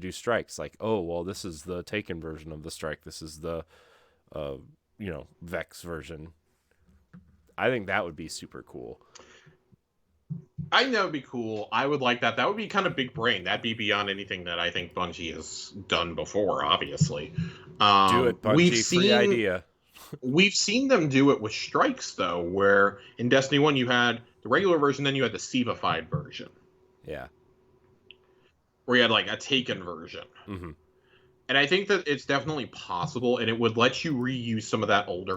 do strikes. Like, oh, well, this is the Taken version of the strike. This is the, Vex version. I think that would be super cool. I think that would be cool. I would like that. That would be kind of big brain. That'd be beyond anything that I think Bungie has done before, obviously. Do it, Bungie. Free idea. We've seen them do it with strikes, though, where in Destiny 1 you had the regular version, then you had the Sivified version. Yeah. Where you had like a Taken version. Mm-hmm. And I think that it's definitely possible, and it would let you reuse some of that older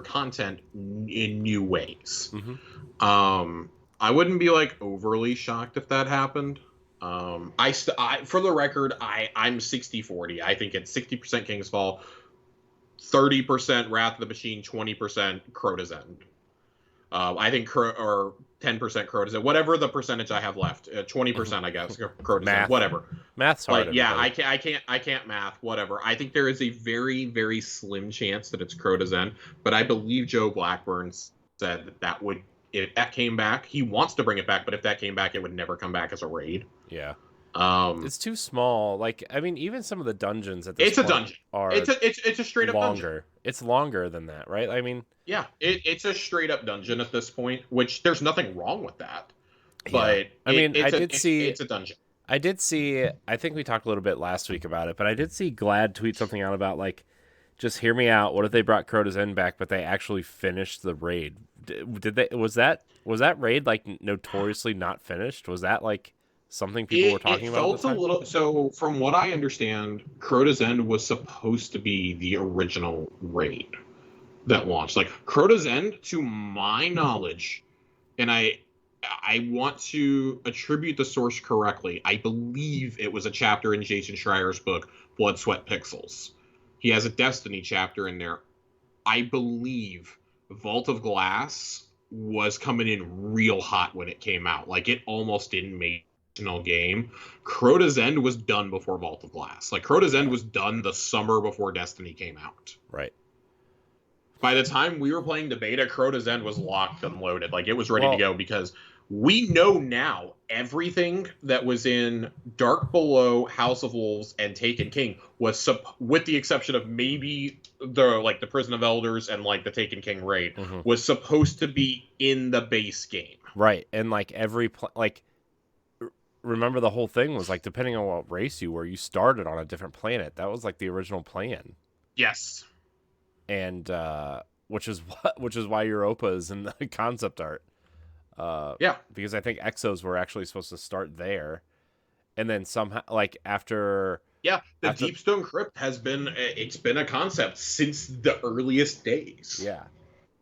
content in new ways. Mm-hmm. I wouldn't be like overly shocked if that happened. For the record, I'm 60-40. I think it's 60% King's Fall, 30% Wrath of the Machine, 20% Crota's End. I think or 10% Crota's End, whatever the percentage I have left. 20%, I guess. Crota's End, whatever. Math's hard. Like, yeah, I can't math. Whatever. I think there is a very, very slim chance that it's Crota's End, but I believe Joe Blackburn said that would. If that came back, he wants to bring it back, but if that came back, it would never come back as a raid. Yeah. It's too small. Like, I mean, even some of the dungeons at this point. It's a dungeon. It's a straight up dungeon. It's longer than that, right? I mean, yeah, it's a straight up dungeon at this point, which there's nothing wrong with that. But yeah. It's a dungeon. I did see, I think we talked a little bit last week about it, but I did see Glad tweet something out about like, just hear me out. What if they brought Crota's End back, but they actually finished the raid? Did they? Was that raid like notoriously not finished? Was that like something people were talking about? It felt a little. So, from what I understand, Crota's End was supposed to be the original raid that launched. Like Crota's End, to my knowledge, and I want to attribute the source correctly. I believe it was a chapter in Jason Schreier's book, Blood, Sweat, Pixels. He has a Destiny chapter in there. I believe Vault of Glass was coming in real hot when it came out. Like, it almost didn't make the original game. Crota's End was done before Vault of Glass. Like, Crota's End was done the summer before Destiny came out. Right. By the time we were playing the beta, Crota's End was locked and loaded. Like, it was ready to go because we know now everything that was in Dark Below, House of Wolves, and Taken King was, with the exception of maybe the Prison of Elders and like the Taken King raid, was supposed to be in the base game. Right, and like remember the whole thing was like depending on what race you were, you started on a different planet. That was like the original plan. Yes. And which is why Europa is in the concept art. Yeah, because I think Exos were actually supposed to start there, and then somehow, like after Deepstone Crypt has been a concept since the earliest days. Yeah,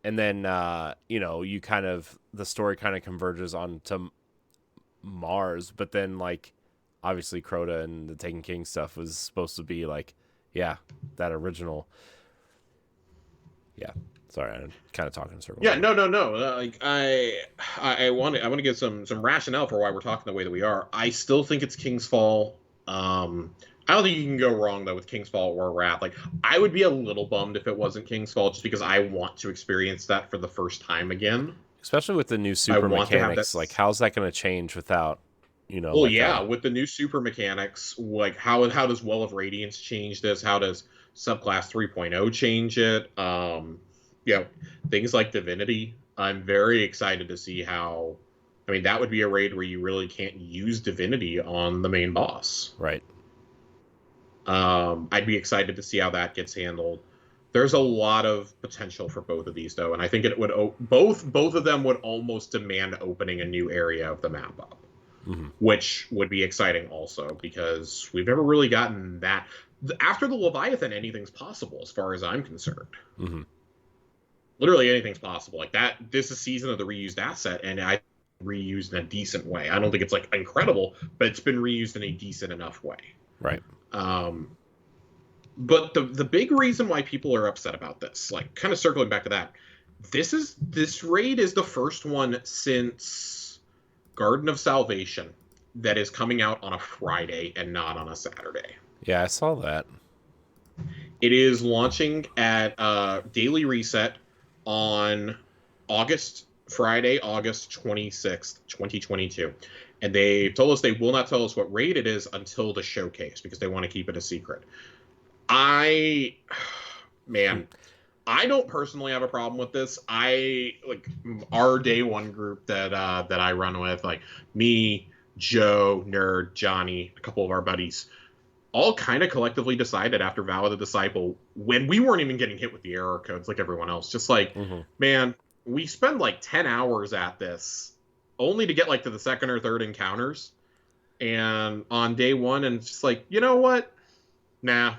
and then you kind of the story kind of converges onto Mars, but then like obviously Crota and the Taken King stuff was supposed to be like that original. Yeah. Sorry, I'm kind of talking in circles. Yeah, no. Like I want to give some rationale for why we're talking the way that we are. I still think it's King's Fall. I don't think you can go wrong though with King's Fall or Wrath. Like, I would be a little bummed if it wasn't King's Fall, just because I want to experience that for the first time again. Especially with the new super mechanics. Like, how's that going to change without, Well, like with the new super mechanics, like how does Well of Radiance change this? How does Subclass 3.0 change it? Things like Divinity. I'm very excited to see how. I mean, that would be a raid where you really can't use Divinity on the main boss. Right. I'd be excited to see how that gets handled. There's a lot of potential for both of these, though, and I think it would both of them would almost demand opening a new area of the map up, which would be exciting also, because we've never really gotten that. After the Leviathan, anything's possible as far as I'm concerned. Literally anything's possible. Like that, this is Season of the Reused Asset, and I reused in a decent way. I don't think it's like incredible, but it's been reused in a decent enough way. Right. But the big reason why people are upset about this, like kind of circling back to that, this raid is the first one since Garden of Salvation that is coming out on a Friday and not on a Saturday. Yeah, I saw that. It is launching at Daily Reset on Friday, August 26th, 2022. And they told us they will not tell us what raid it is until the showcase, because they want to keep it a secret. I don't personally have a problem with this. Our day one group that I run with, like me, Joe, Nerd, Johnny, a couple of our buddies, all kind of collectively decided after Vow of the Disciple, when we weren't even getting hit with the error codes like everyone else, just like, man, we spend like 10 hours at this only to get like to the second or third encounters, and on day one, and it's just like, you know what? Nah,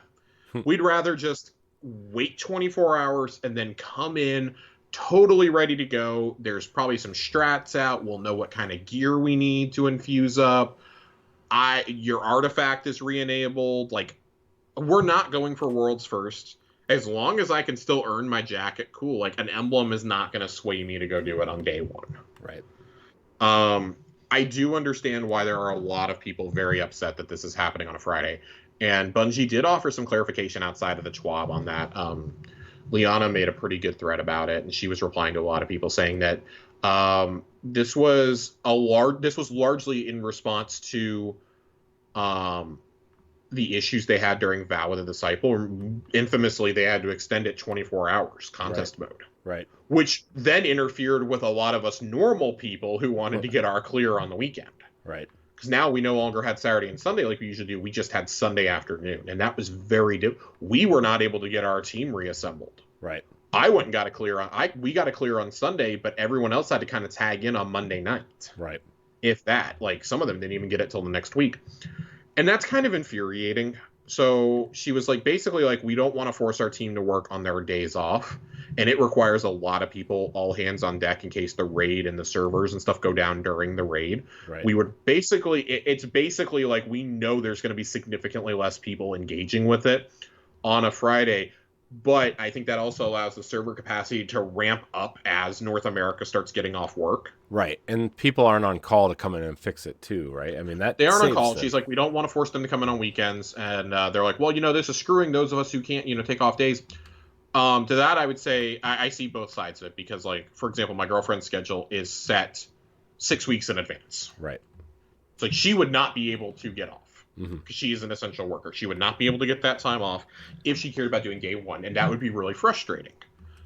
we'd rather just wait 24 hours and then come in totally ready to go. There's probably some strats out. We'll know what kind of gear we need to infuse up. Your artifact is re-enabled. Like, we're not going for worlds first. As long as I can still earn my jacket, cool. Like, an emblem is not going to sway me to go do it on day one. Right. I do understand why there are a lot of people very upset that this is happening on a Friday. And Bungie did offer some clarification outside of the TWAB on that. Liana made a pretty good thread about it, and she was replying to a lot of people saying that this was largely in response to the issues they had during Vow of the Disciple. Infamously, they had to extend it 24 hours, contest mode. Right. Which then interfered with a lot of us normal people who wanted to get our clear on the weekend. Right. Because now we no longer had Saturday and Sunday like we usually do. We just had Sunday afternoon. And that was we were not able to get our team reassembled. Right. I went and got a clear on. We got a clear on Sunday, but everyone else had to kind of tag in on Monday night. Right. if that. Like, some of them didn't even get it till the next week. And that's kind of infuriating. So she was like, basically, like, we don't want to force our team to work on their days off. And it requires a lot of people, all hands on deck, in case the raid and the servers and stuff go down during the raid. Right. We would basically, it's basically like, we know there's going to be significantly less people engaging with it on a Friday. But I think that also allows the server capacity to ramp up as North America starts getting off work. Right. And people aren't on call to come in and fix it too, right? I mean, that they aren't on call. She's like, we don't want to force them to come in on weekends. And they're like, well, this is screwing those of us who can't, take off days. To that, I would say I see both sides of it because, like, for example, my girlfriend's schedule is set 6 weeks in advance. Right. It's like she would not be able to get off. Mm-hmm. Because she is an essential worker. She would not be able to get that time off if she cared about doing day one, and that would be really frustrating.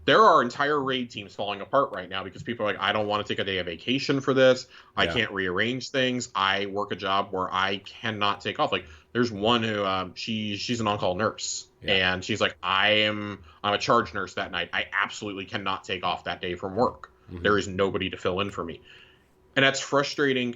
There are entire raid teams falling apart right now because people are like, I don't want to take a day of vacation for this. I can't rearrange things. I work a job where I cannot take off. Like, there's one who she's an on-call nurse, and she's like, I'm a charge nurse that night. I absolutely cannot take off that day from work. Mm-hmm. There is nobody to fill in for me, and that's frustrating.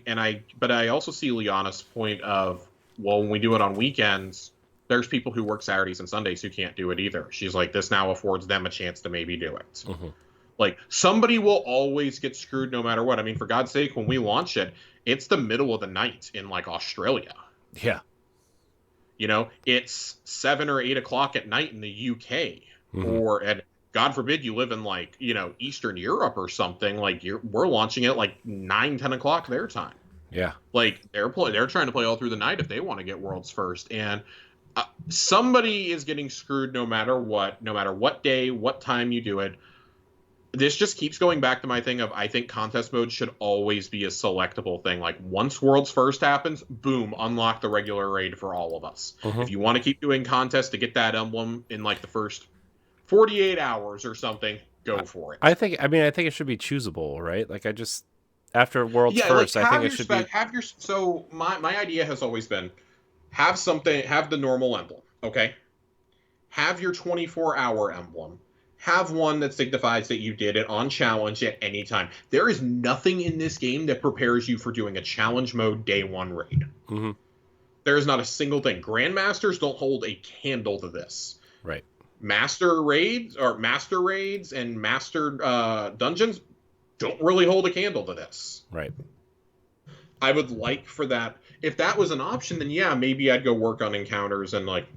But I also see Liana's point of, well, when we do it on weekends, there's people who work Saturdays and Sundays who can't do it either. She's like, this now affords them a chance to maybe do it. Mm-hmm. Like, somebody will always get screwed no matter what. I mean, for God's sake, when we launch it, it's the middle of the night in, like, Australia. Yeah. It's 7 or 8 o'clock at night in the UK. Mm-hmm. And God forbid you live in, like, Eastern Europe or something. Like, we're launching it like 9, 10 o'clock their time. Yeah. Like, they're trying to play all through the night if they want to get worlds first. And somebody is getting screwed no matter what day, what time you do it. This just keeps going back to my thing of, I think contest mode should always be a selectable thing. Like, once worlds first happens, boom, unlock the regular raid for all of us. Mm-hmm. If you want to keep doing contests to get that emblem in, like, the first 48 hours or something, go for it. I think it should be choosable, right? Like, after worlds first, like, I think it should be. So my idea has always been, have the normal emblem, okay? Have your 24-hour emblem. Have one that signifies that you did it on challenge at any time. There is nothing in this game that prepares you for doing a challenge mode day one raid. Mm-hmm. There is not a single thing. Grandmasters don't hold a candle to this. Right. Master raids and master dungeons don't really hold a candle to this. Right. I would like for that. If that was an option, then yeah, maybe I'd go work on encounters and, like,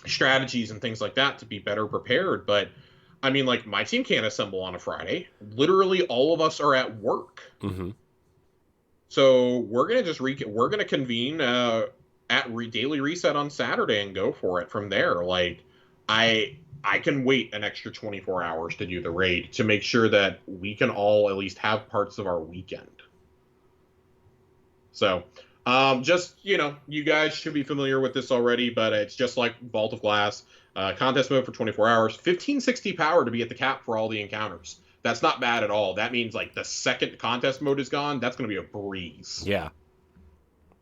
strategies and things like that to be better prepared. But I mean, like, my team can't assemble on a Friday. Literally all of us are at work. Mm-hmm. So we're going to convene at Daily Reset on Saturday and go for it from there. Like, I can wait an extra 24 hours to do the raid to make sure that we can all at least have parts of our weekend. So, you guys should be familiar with this already, but it's just like Vault of Glass. Contest mode for 24 hours, 1560 power to be at the cap for all the encounters. That's not bad at all. That means, like, the second contest mode is gone, that's going to be a breeze. Yeah.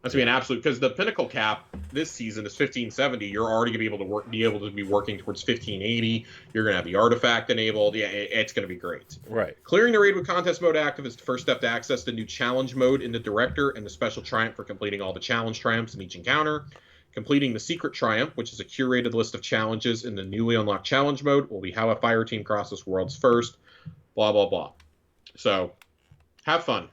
That's going to be an absolute, because the pinnacle cap this season is 1570. You're already going to be able to be working towards 1580. You're going to have the artifact enabled. Yeah, it's going to be great. Right. Clearing the raid with contest mode active is the first step to access the new challenge mode in the director and the special triumph for completing all the challenge triumphs in each encounter. Completing the secret triumph, which is a curated list of challenges in the newly unlocked challenge mode, will be how a fire team crosses worlds first. Blah blah blah. So, have fun.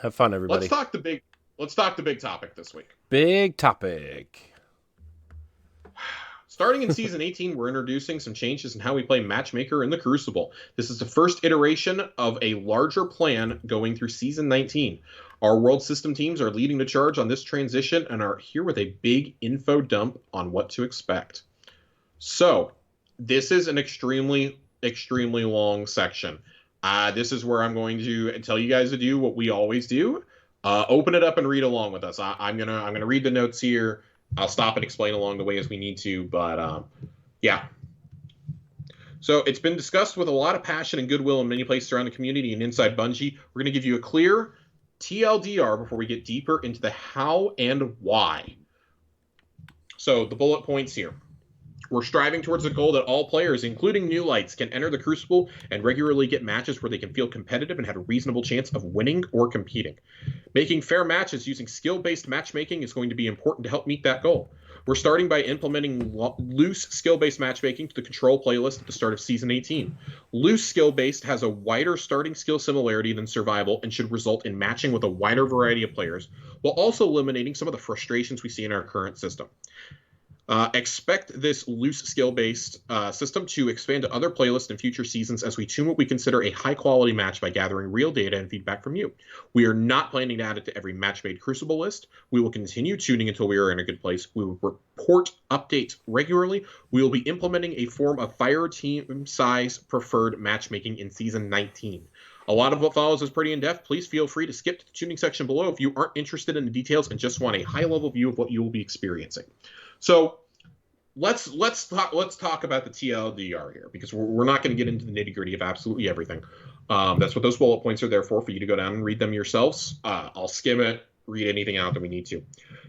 Have fun, everybody. Let's talk the big topic this week. Big topic. Starting in Season 18, we're introducing some changes in how we play Matchmaker in the Crucible. This is the first iteration of a larger plan going through Season 19. Our world system teams are leading the charge on this transition and are here with a big info dump on what to expect. So, this is an extremely, extremely long section. This is where I'm going to tell you guys to do what we always do. Open it up and read along with us. I'm gonna read the notes here. I'll stop and explain along the way as we need to, but yeah. So it's been discussed with a lot of passion and goodwill in many places around the community and inside Bungie. We're going to give you a clear TLDR before we get deeper into the how and why. So the bullet points here. We're striving towards a goal that all players, including new lights, can enter the Crucible and regularly get matches where they can feel competitive and have a reasonable chance of winning or competing. Making fair matches using skill-based matchmaking is going to be important to help meet that goal. We're starting by implementing loose skill-based matchmaking to the Control playlist at the start of Season 18. Loose skill-based has a wider starting skill similarity than Survival and should result in matching with a wider variety of players, while also eliminating some of the frustrations we see in our current system. Expect this loose skill-based system to expand to other playlists in future seasons as we tune what we consider a high-quality match by gathering real data and feedback from you. We are not planning to add it to every match-made Crucible list. We will continue tuning until we are in a good place. We will report updates regularly. We will be implementing a form of fire team size preferred matchmaking in Season 19. A lot of what follows is pretty in-depth. Please feel free to skip to the tuning section below if you aren't interested in the details and just want a high-level view of what you will be experiencing. So let's talk about the TLDR here, because we're not going to get into the nitty-gritty of absolutely everything. That's what those bullet points are there for you to go down and read them yourselves. I'll skim it, read anything out that we need to.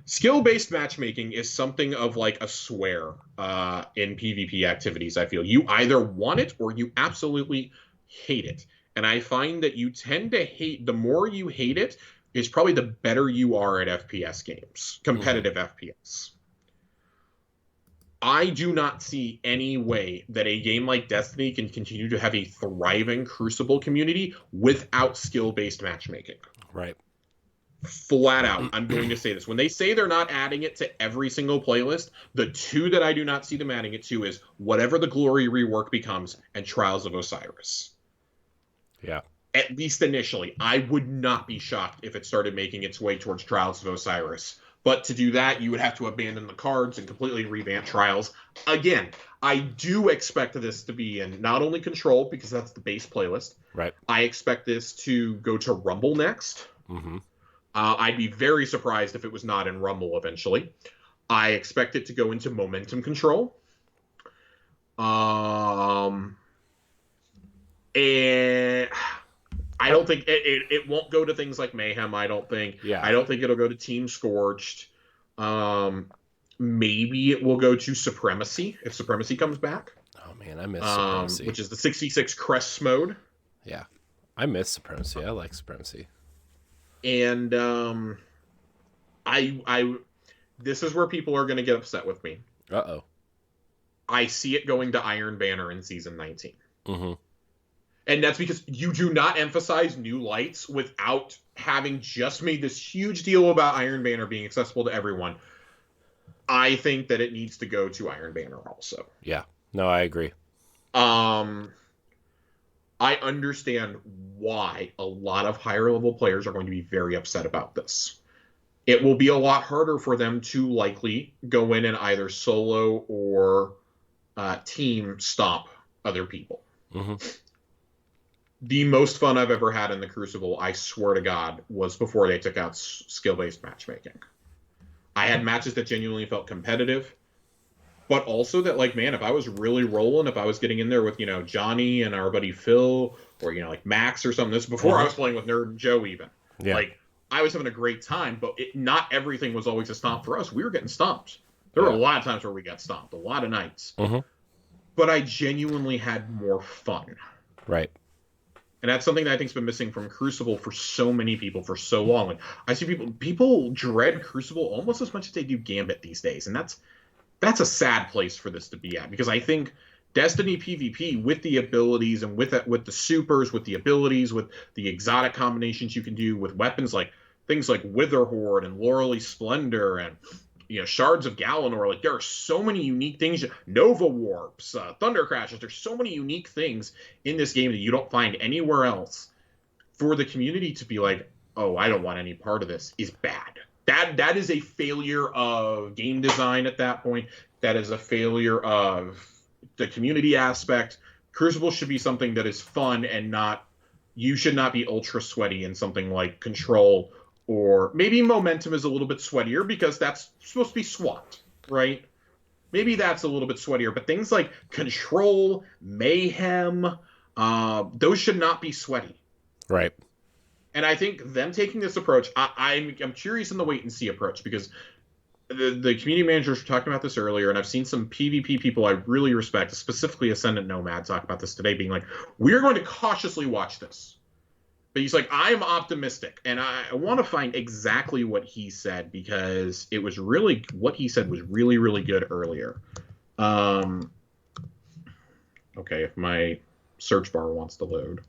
Skill-based matchmaking is something of like a swear in PvP activities, I feel. You either want it or you absolutely hate it. And I find that you tend to hate, the more you hate it, is probably the better you are at FPS games, competitive FPS. I do not see any way that a game like Destiny can continue to have a thriving Crucible community without skill-based matchmaking. Right. Flat out, I'm going to say this. When they say they're not adding it to every single playlist, the two that I do not see them adding it to is whatever the Glory rework becomes and Trials of Osiris. Yeah. At least initially. I would not be shocked if it started making its way towards Trials of Osiris. But to do that, you would have to abandon the cards and completely revamp Trials. Again, I do expect this to be in not only Control, because that's the base playlist. Right. I expect this to go to Rumble next. Mm-hmm. I'd be very surprised if it was not in Rumble eventually. I expect it to go into Momentum Control. And I don't think it won't go to things like Mayhem. I don't think. Yeah. I don't think it'll go to Team Scorched. Maybe it will go to Supremacy if Supremacy comes back. Oh man, I miss Supremacy. Which is the 66 Crests mode. Yeah, I miss Supremacy. I like Supremacy. And I this is where people are going to get upset with me. Uh-oh. I see it going to Iron Banner in Season 19. Mm-hmm. And that's because you do not emphasize new lights without having just made this huge deal about Iron Banner being accessible to everyone. I think that it needs to go to Iron Banner also. Yeah. No, I agree. I understand why a lot of higher level players are going to be very upset about this. It will be a lot harder for them to likely go in and either solo or team stop other people. Mm-hmm. The most fun I've ever had in the Crucible, I swear to God, was before they took out skill-based matchmaking. I had matches that genuinely felt competitive, but also that, like, man, if I was really rolling, if I was getting in there with, Johnny and our buddy Phil, or, like, Max or something, this before I was playing with Nerd and Joe even. Yeah. Like, I was having a great time, but not everything was always a stomp for us. We were getting stomped. There were a lot of times where we got stomped, a lot of nights. Mm-hmm. But I genuinely had more fun. Right. And that's something that I think's been missing from Crucible for so many people for so long. Like, I see people dread Crucible almost as much as they do Gambit these days, and that's a sad place for this to be at, because I think Destiny PvP, with the abilities and with the supers, with the abilities, with the exotic combinations you can do with weapons like things like Witherhoard and Laurely Splendor and Shards of Galanor, like there are so many unique things. Nova Warps, Thunder Crashes. There's so many unique things in this game that you don't find anywhere else. For the community to be like, oh, I don't want any part of this, is bad. That is a failure of game design at that point. That is a failure of the community aspect. Crucible should be something that is fun and not. You should not be ultra sweaty in something like Control. Or maybe Momentum is a little bit sweatier because that's supposed to be SWAT, right? Maybe that's a little bit sweatier. But things like Control, Mayhem, those should not be sweaty. Right. And I think them taking this approach, I'm curious in the wait and see approach, because the community managers were talking about this earlier, and I've seen some PvP people I really respect, specifically Ascendant Nomad, talk about this today, being like, we're going to cautiously watch this. But he's like, I'm optimistic. And I want to find exactly what he said, because it was really, what he said was really, really good earlier. Okay, if my search bar wants to load.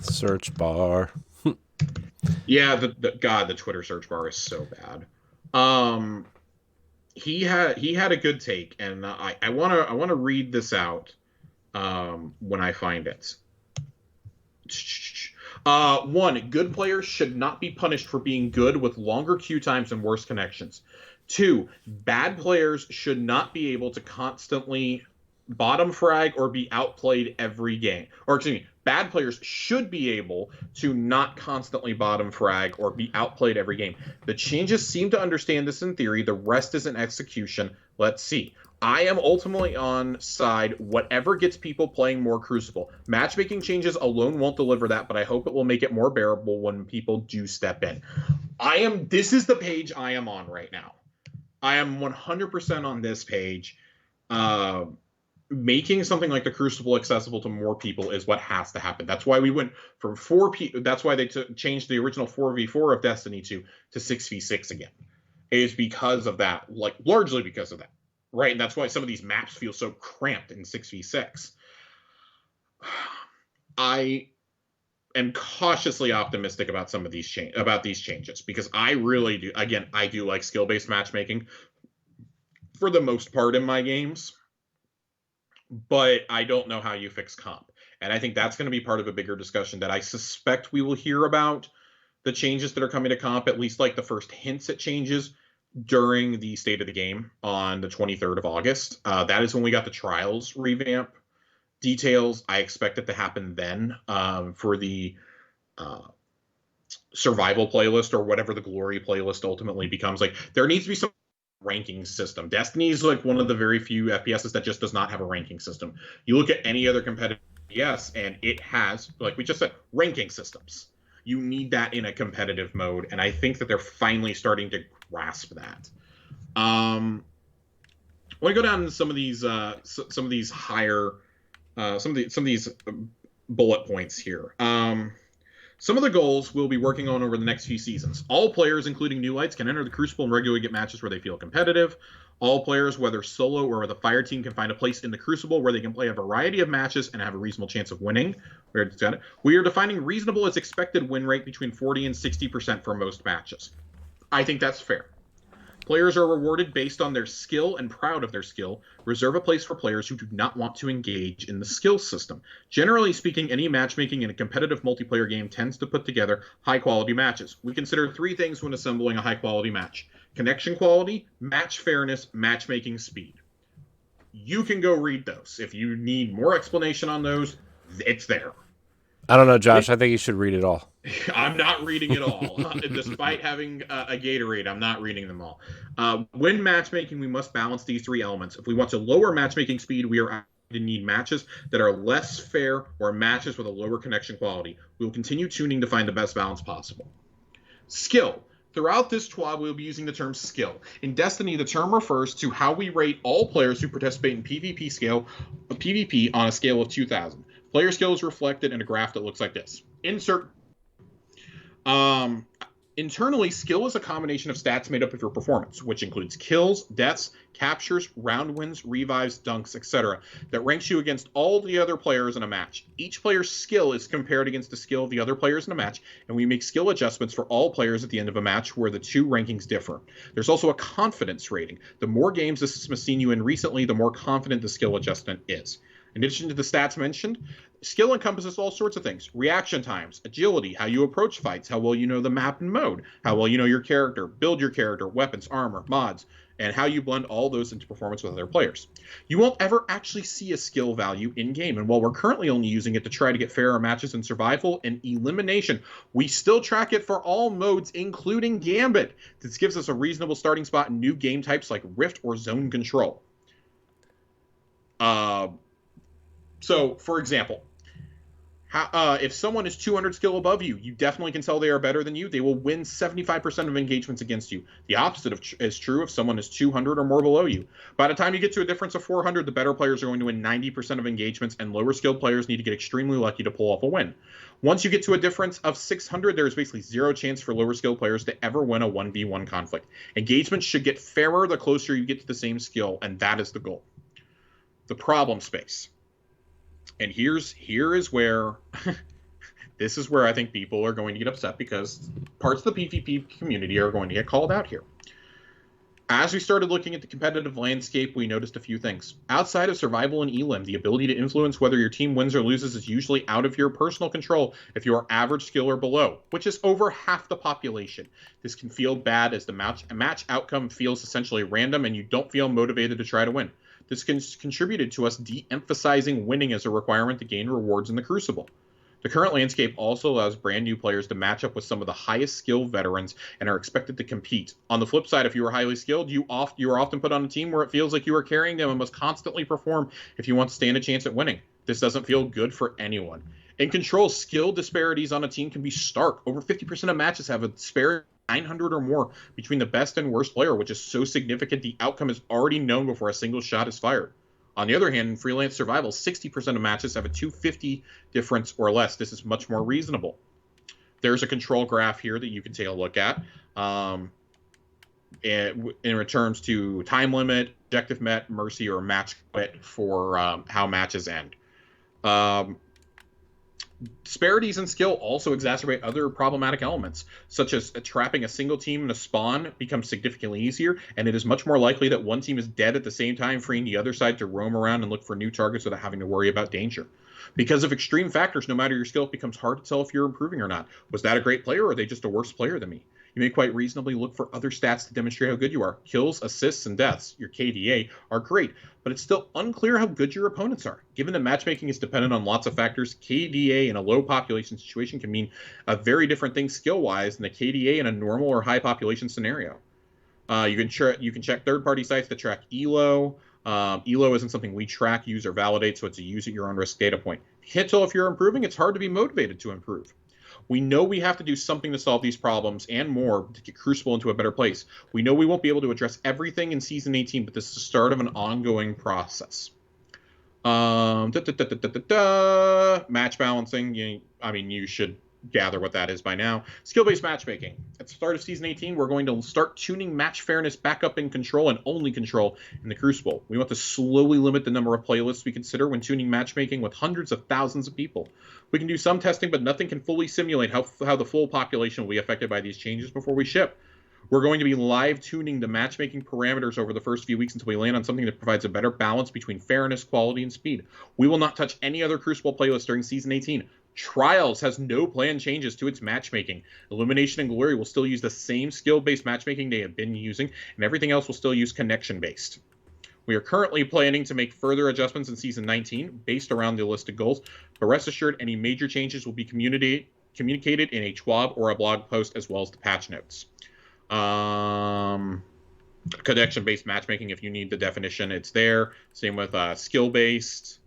Search bar. Yeah, the Twitter search bar is so bad. He had a good take, and I wanna read this out when I find it. 1, good players should not be punished for being good with longer queue times and worse connections. 2, bad players should not be able to constantly bottom frag or be outplayed every game. Or excuse me, bad players should be able to not constantly bottom frag or be outplayed every game. The changes seem to understand this in theory. The rest is in execution. Let's see. I am ultimately on side whatever gets people playing more Crucible. Matchmaking changes alone won't deliver that, but I hope it will make it more bearable when people do step in. This is the page I am on right now. I am 100% on this page. Making something like the Crucible accessible to more people is what has to happen. That's why we went from 4 people. That's why they changed the original 4v4 of Destiny 2 to 6v6 again. It is because of that, like largely because of that, right? And that's why some of these maps feel so cramped in 6v6. I am cautiously optimistic about some of these changes, because I really do. Again, I do like skill-based matchmaking for the most part in my games. But I don't know how you fix comp. And I think that's going to be part of a bigger discussion that I suspect we will hear about the changes that are coming to comp, at least like the first hints at changes during the State of the Game on the 23rd of August. That is when we got the Trials revamp details. I expect it to happen then for the Survival playlist, or whatever the Glory playlist ultimately becomes. Like, there needs to be some ranking system. Destiny is like one of the very few FPSs that just does not have a ranking system. You look at any other competitive FPS, and it has, like we just said, ranking systems. You need that in a competitive mode, and I think that they're finally starting to grasp that. I want to go down to some of these higher, some of these bullet points here. Some of the goals we'll be working on over the next few seasons. All players, including new lights, can enter the Crucible and regularly get matches where they feel competitive. All players, whether solo or with a fire team, can find a place in the Crucible where they can play a variety of matches and have a reasonable chance of winning. We are defining reasonable as expected win rate between 40 and 60% for most matches. I think that's fair. Players are rewarded based on their skill and proud of their skill. Reserve a place for players who do not want to engage in the skill system. Generally speaking, any matchmaking in a competitive multiplayer game tends to put together high-quality matches. We consider 3 things when assembling a high-quality match: connection quality, match fairness, matchmaking speed. You can go read those. If you need more explanation on those, it's there. I don't know, Josh. I think you should read it all. I'm not reading it all. Despite having a Gatorade, I'm not reading them all. When matchmaking, we must balance these 3 elements. If we want to lower matchmaking speed, we are going to need matches that are less fair or matches with a lower connection quality. We will continue tuning to find the best balance possible. Skill. Throughout this TWAB, we'll be using the term skill. In Destiny, the term refers to how we rate all players who participate in PvP on a scale of 2,000. Player skill is reflected in a graph that looks like this. Internally, skill is a combination of stats made up of your performance, which includes kills, deaths, captures, round wins, revives, dunks, etc., that ranks you against all the other players in a match. Each player's skill is compared against the skill of the other players in a match, and we make skill adjustments for all players at the end of a match where the 2 rankings differ. There's also a confidence rating. The more games the system has seen you in recently, the more confident the skill adjustment is. In addition to the stats mentioned, skill encompasses all sorts of things: reaction times, agility, how you approach fights, how well you know the map and mode, how well you know your character, build your character, weapons, armor, mods, and how you blend all those into performance with other players. You won't ever actually see a skill value in-game, and while we're currently only using it to try to get fairer matches in survival and elimination, we still track it for all modes, including Gambit. This gives us a reasonable starting spot in new game types like Rift or Zone Control. So, for example, If someone is 200 skill above you, you definitely can tell they are better than you. They will win 75% of engagements against you. The opposite is true if someone is 200 or more below you. By the time you get to a difference of 400, the better players are going to win 90% of engagements, and lower skilled players need to get extremely lucky to pull off a win. Once you get to a difference of 600, there is basically zero chance for lower skilled players to ever win a 1v1 conflict. Engagements should get fairer the closer you get to the same skill, and that is the goal. The problem space. And here is where this is where I think people are going to get upset, because parts of the PvP community are going to get called out here. As we started looking at the competitive landscape, we noticed a few things. Outside of survival and elim, the ability to influence whether your team wins or loses is usually out of your personal control if you are average skill or below, which is over half the population. This can feel bad as the match outcome feels essentially random and you don't feel motivated to try to win. This contributed to us de-emphasizing winning as a requirement to gain rewards in the Crucible. The current landscape also allows brand new players to match up with some of the highest skilled veterans and are expected to compete. On the flip side, if you are highly skilled, you are often put on a team where it feels like you are carrying them and must constantly perform if you want to stand a chance at winning. This doesn't feel good for anyone. In Control, skill disparities on a team can be stark. Over 50% of matches have a disparity 900 or more between the best and worst player, which is so significant the outcome is already known before a single shot is fired. On the other hand, in freelance survival, 60% of matches have a 250 difference or less. This is much more reasonable. There's a control graph here that you can take a look at in returns to time limit, objective met, mercy, or match quit for how matches end. Disparities in skill also exacerbate other problematic elements, such as trapping a single team in a spawn becomes significantly easier, and it is much more likely that one team is dead at the same time, freeing the other side to roam around and look for new targets without having to worry about danger. Because of extreme factors, no matter your skill, it becomes hard to tell if you're improving or not. Was that a great player, or are they just a worse player than me? You may quite reasonably look for other stats to demonstrate how good you are. Kills, assists, and deaths, your KDA, are great, but it's still unclear how good your opponents are. Given that matchmaking is dependent on lots of factors, KDA in a low population situation can mean a very different thing skill-wise than the KDA in a normal or high population scenario. You can check third-party sites that track ELO. ELO isn't something we track, use, or validate, so it's a use-at-your-own-risk data point. If you can't tell if you're improving, it's hard to be motivated to improve. We know we have to do something to solve these problems and more to get Crucible into a better place. We know we won't be able to address everything in Season 18, but this is the start of an ongoing process. Match balancing, you should gather what that is by now. Skill-based matchmaking. At the start of Season 18, we're going to start tuning match fairness back up in Control and only Control in the Crucible. We want to slowly limit the number of playlists we consider when tuning matchmaking with hundreds of thousands of people. We can do some testing, but nothing can fully simulate how the full population will be affected by these changes before we ship. We're going to be live tuning the matchmaking parameters over the first few weeks until we land on something that provides a better balance between fairness, quality, and speed. We will not touch any other Crucible playlist during Season 18. Trials has no planned changes to its matchmaking. Illumination and Glory will still use the same skill-based matchmaking they have been using, and everything else will still use connection-based. We are currently planning to make further adjustments in Season 19 based around the listed goals, but rest assured any major changes will be communicated in a TWAB or a blog post as well as the patch notes. Connection-based matchmaking, if you need the definition, it's there. Same with skill-based.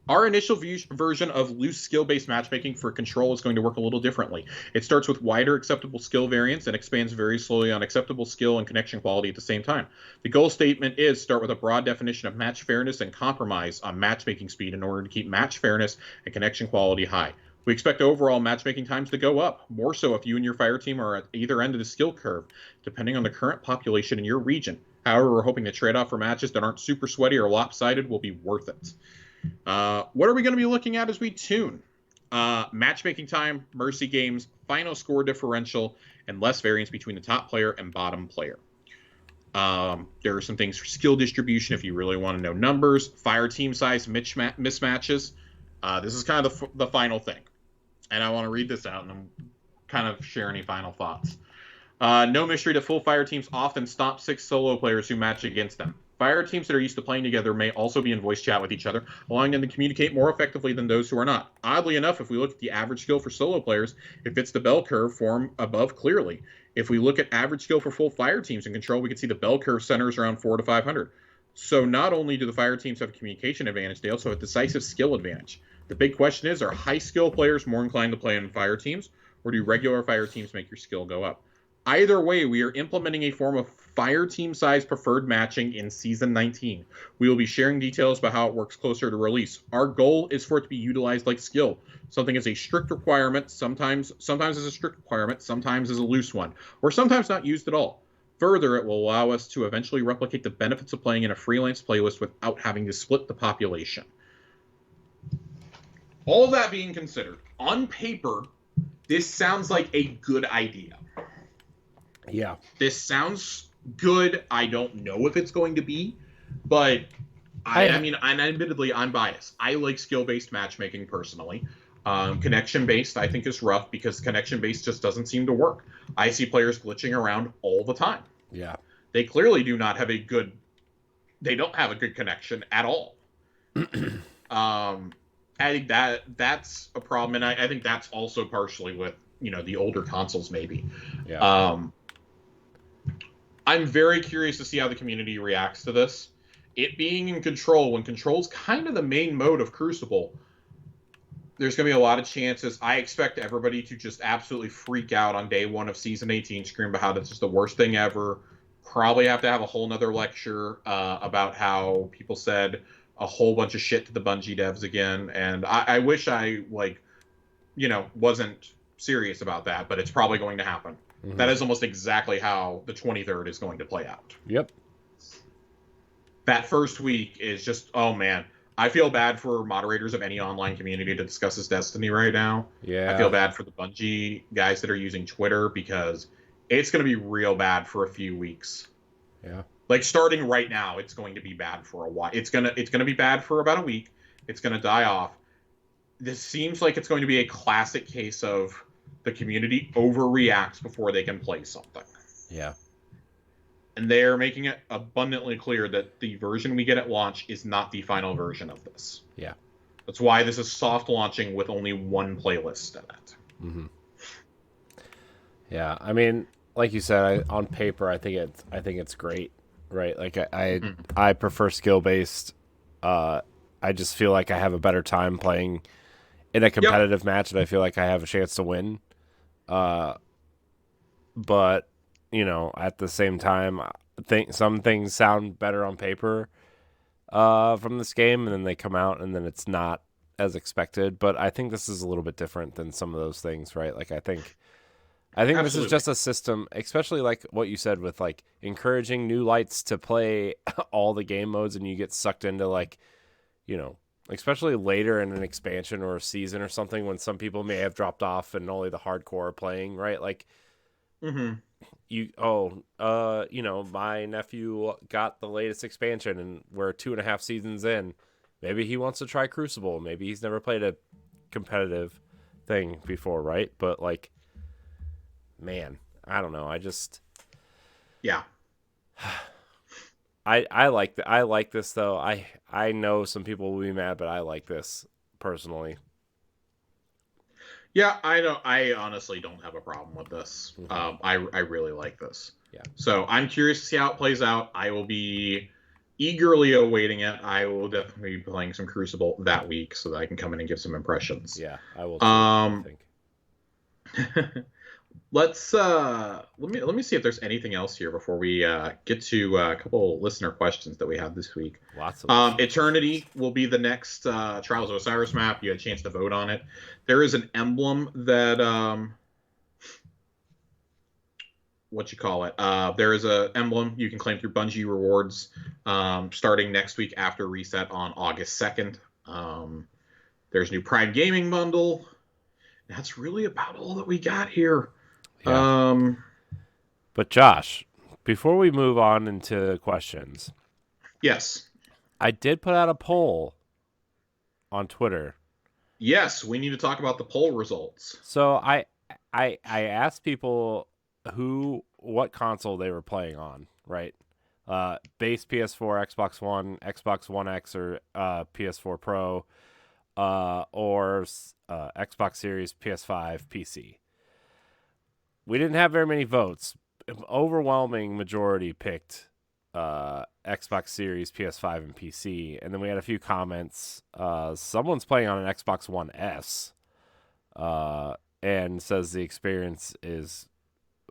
Our initial version of loose skill-based matchmaking for Control is going to work a little differently. It starts with wider acceptable skill variants and expands very slowly on acceptable skill and connection quality at the same time. The goal statement is start with a broad definition of match fairness and compromise on matchmaking speed in order to keep match fairness and connection quality high. We expect overall matchmaking times to go up, more so if you and your fire team are at either end of the skill curve, depending on the current population in your region. However, we're hoping the trade-off for matches that aren't super sweaty or lopsided will be worth it. What are we going to be looking at as we tune? Matchmaking time, mercy games, final score differential, and less variance between the top player and bottom player. There are some things for skill distribution if you really want to know numbers. Fire team size mismatches. This is kind of the final thing. And I want to read this out and I'm kind of share any final thoughts. No mystery that full fire teams often stomp 6 solo players who match against them. Fire teams that are used to playing together may also be in voice chat with each other, allowing them to communicate more effectively than those who are not. Oddly enough, if we look at the average skill for solo players, it fits the bell curve form above clearly. If we look at average skill for full fire teams in Control, we can see the bell curve centers around 400 to 500. So not only do the fire teams have a communication advantage, they also have a decisive skill advantage. The big question is, are high skill players more inclined to play in fire teams, or do regular fire teams make your skill go up? Either way, we are implementing a form of fire team size preferred matching in Season 19. We will be sharing details about how it works closer to release. Our goal is for it to be utilized like skill. Something is a strict requirement, sometimes is a strict requirement, sometimes is a loose one, or sometimes not used at all. Further, it will allow us to eventually replicate the benefits of playing in a freelance playlist without having to split the population. All that being considered, on paper, this sounds like a good idea. Yeah. This sounds good. I don't know if it's going to be, but I mean, and admittedly, I'm biased. I like skill-based matchmaking personally. Connection-based, I think, is rough because connection-based just doesn't seem to work. I see players glitching around all the time. Yeah. They clearly do not have they don't have a good connection at all. I think that's a problem, and I think that's also partially with, the older consoles maybe. Yeah. I'm very curious to see how the community reacts to this. It being in Control, when Control's kind of the main mode of Crucible, there's going to be a lot of chances. I expect everybody to just absolutely freak out on day one of Season 18, scream about how that's just the worst thing ever. Probably have to have a whole nother lecture about how people said a whole bunch of shit to the Bungie devs again. And I wish I, wasn't serious about that, but it's probably going to happen. Mm-hmm. That is almost exactly how the 23rd is going to play out. Yep. That first week is just, oh man. I feel bad for moderators of any online community to discuss this Destiny right now. Yeah. I feel bad for the Bungie guys that are using Twitter because it's going to be real bad for a few weeks. Yeah. Like starting right now, it's going to be bad for a while. It's gonna be bad for about a week. It's going to die off. This seems like it's going to be a classic case of the community overreacts before they can play something. Yeah. And they're making it abundantly clear that the version we get at launch is not the final version of this. Yeah. That's why this is soft launching with only one playlist in it. Mm-hmm. Yeah, I mean, like you said, on paper, I think it's great, right? Like I prefer skill based. I just feel like I have a better time playing in a competitive match, and I feel like I have a chance to win. But at the same time, I think some things sound better on paper from this game, and then they come out, and then it's not as expected. But I think this is a little bit different than some of those things, right? Like I think Absolutely. This is just a system, especially like what you said with like encouraging new lights to play all the game modes, and you get sucked into like, especially later in an expansion or a season or something when some people may have dropped off and only the hardcore are playing, right? Like, my nephew got the latest expansion and we're 2.5 seasons in. Maybe he wants to try Crucible. Maybe he's never played a competitive thing before, right? But like, man, I don't know. I just, I like this though. I know some people will be mad, but I like this personally. Yeah, I know. I honestly don't have a problem with this. Mm-hmm. I really like this. Yeah. So I'm curious to see how it plays out. I will be eagerly awaiting it. I will definitely be playing some Crucible that week so that I can come in and give some impressions. Yeah, I will. I think. Let's let me see if there's anything else here before we get to a couple listener questions that we have this week. Lots of Eternity will be the next Trials of Osiris map. You had a chance to vote on it. There is an emblem that there is a emblem you can claim through Bungie rewards starting next week after reset on August 2nd. There's a new Prime Gaming bundle. That's really about all that we got here. Yeah. But Josh, before we move on into questions, yes, I did put out a poll on Twitter. Yes, we need to talk about the poll results. So I asked people what console they were playing on, right? Base PS4, Xbox One, Xbox One X, or PS4 Pro, or Xbox Series, PS5, PC. We didn't have very many votes. Overwhelming majority picked Xbox Series, PS5, and PC. And then we had a few comments. Someone's playing on an Xbox One S and says the experience is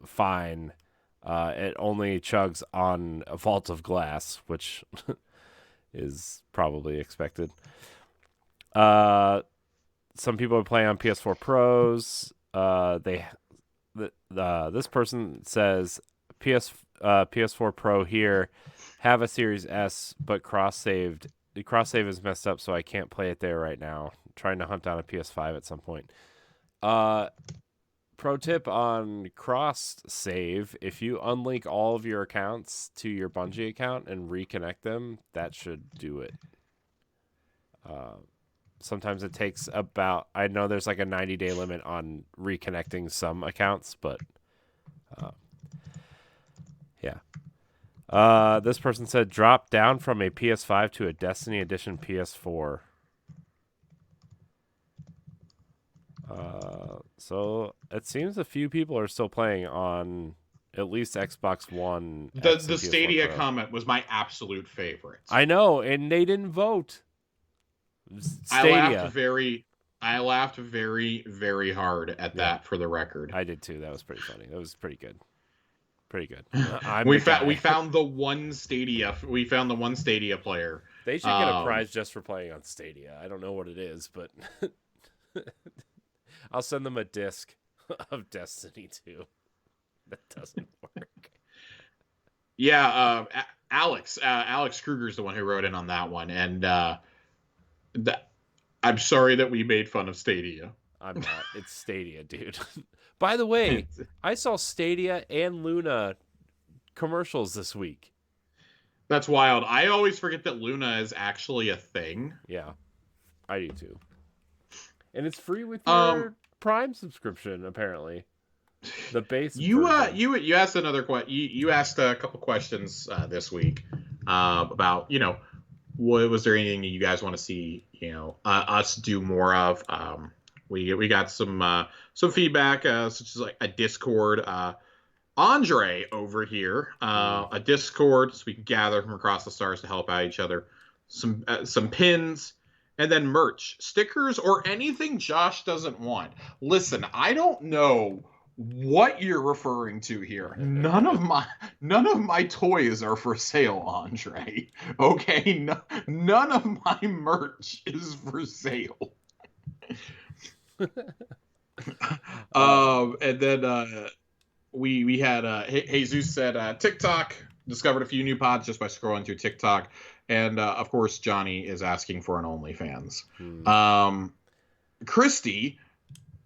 fine. It only chugs on a Vault of Glass, which is probably expected. Some people are playing on PS4 Pros. This person says PS4 Pro here, have a Series S, but cross-saved. The cross-save is messed up, so I can't play it there right now. I'm trying to hunt down a PS5 at some point. Pro tip on cross-save, if you unlink all of your accounts to your Bungie account and reconnect them, that should do it. Sometimes it takes about, I know there's like a 90-day limit on reconnecting some accounts, but yeah. This person said drop down from a PS5 to a Destiny Edition PS4. So it seems a few people are still playing on at least Xbox One. The Stadia comment was my absolute favorite. I know, and they didn't vote. Stadia. I laughed very, very hard at that, for the record. I did too. That was pretty funny. That was pretty good. Pretty good. We found the one Stadia. We found the one Stadia player. They should get a prize just for playing on Stadia. I don't know what it is, but I'll send them a disc of Destiny 2. That doesn't work. Yeah, Alex Kruger's the one who wrote in on that one, and I'm sorry that we made fun of Stadia. I'm not. It's Stadia, dude. By the way, I saw Stadia and Luna commercials this week. That's wild. I always forget that Luna is actually a thing. Yeah, I do too. And it's free with your Prime subscription, apparently. The base. You asked another question. You asked a couple questions this week about, was there anything you guys want to see us do more of? We got some feedback, such as like a Discord. Andre over here, a Discord, so we can gather from across the stars to help out each other. Some pins. And then merch, stickers, or anything Josh doesn't want. Listen, I don't know what you're referring to here. None of my toys are for sale, Andre. Okay, none of my merch is for sale. And then we had Jesus said TikTok, discovered a few new pods just by scrolling through TikTok. And, of course, Johnny is asking for an OnlyFans. Christy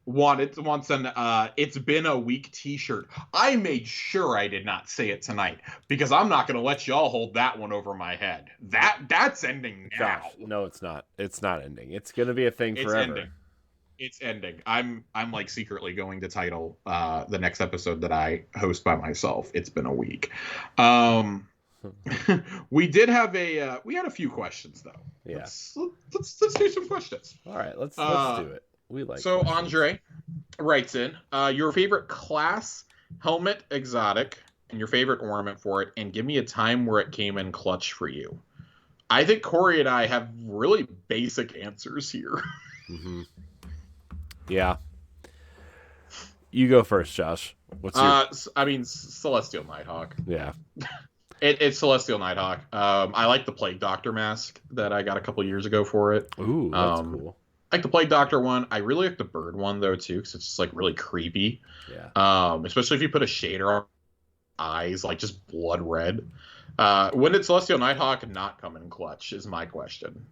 wants an It's Been a Week t-shirt. I made sure I did not say it tonight because I'm not going to let y'all hold that one over my head. That's ending now. Gosh, no, it's not. It's not ending. It's going to be a thing forever. It's ending. I'm like secretly going to title the next episode that I host by myself. It's Been a Week. We did have we had a few questions though. Yeah. Let's do some questions. All right, let's do it. We like so questions. Andre writes in your favorite class, helmet, exotic, and your favorite ornament for it, and give me a time where it came in clutch for you. I think Corey and I have really basic answers here. Mm-hmm. Yeah. You go first, Josh. What's your... Celestial Nighthawk. Yeah. It's Celestial Nighthawk. I like the Plague Doctor mask that I got a couple years ago for it. Ooh, that's cool. I like the Plague Doctor one. I really like the bird one though too, because it's just like really creepy. Yeah. Especially if you put a shader on eyes, like just blood red. When did Celestial Nighthawk not come in clutch? Is my question.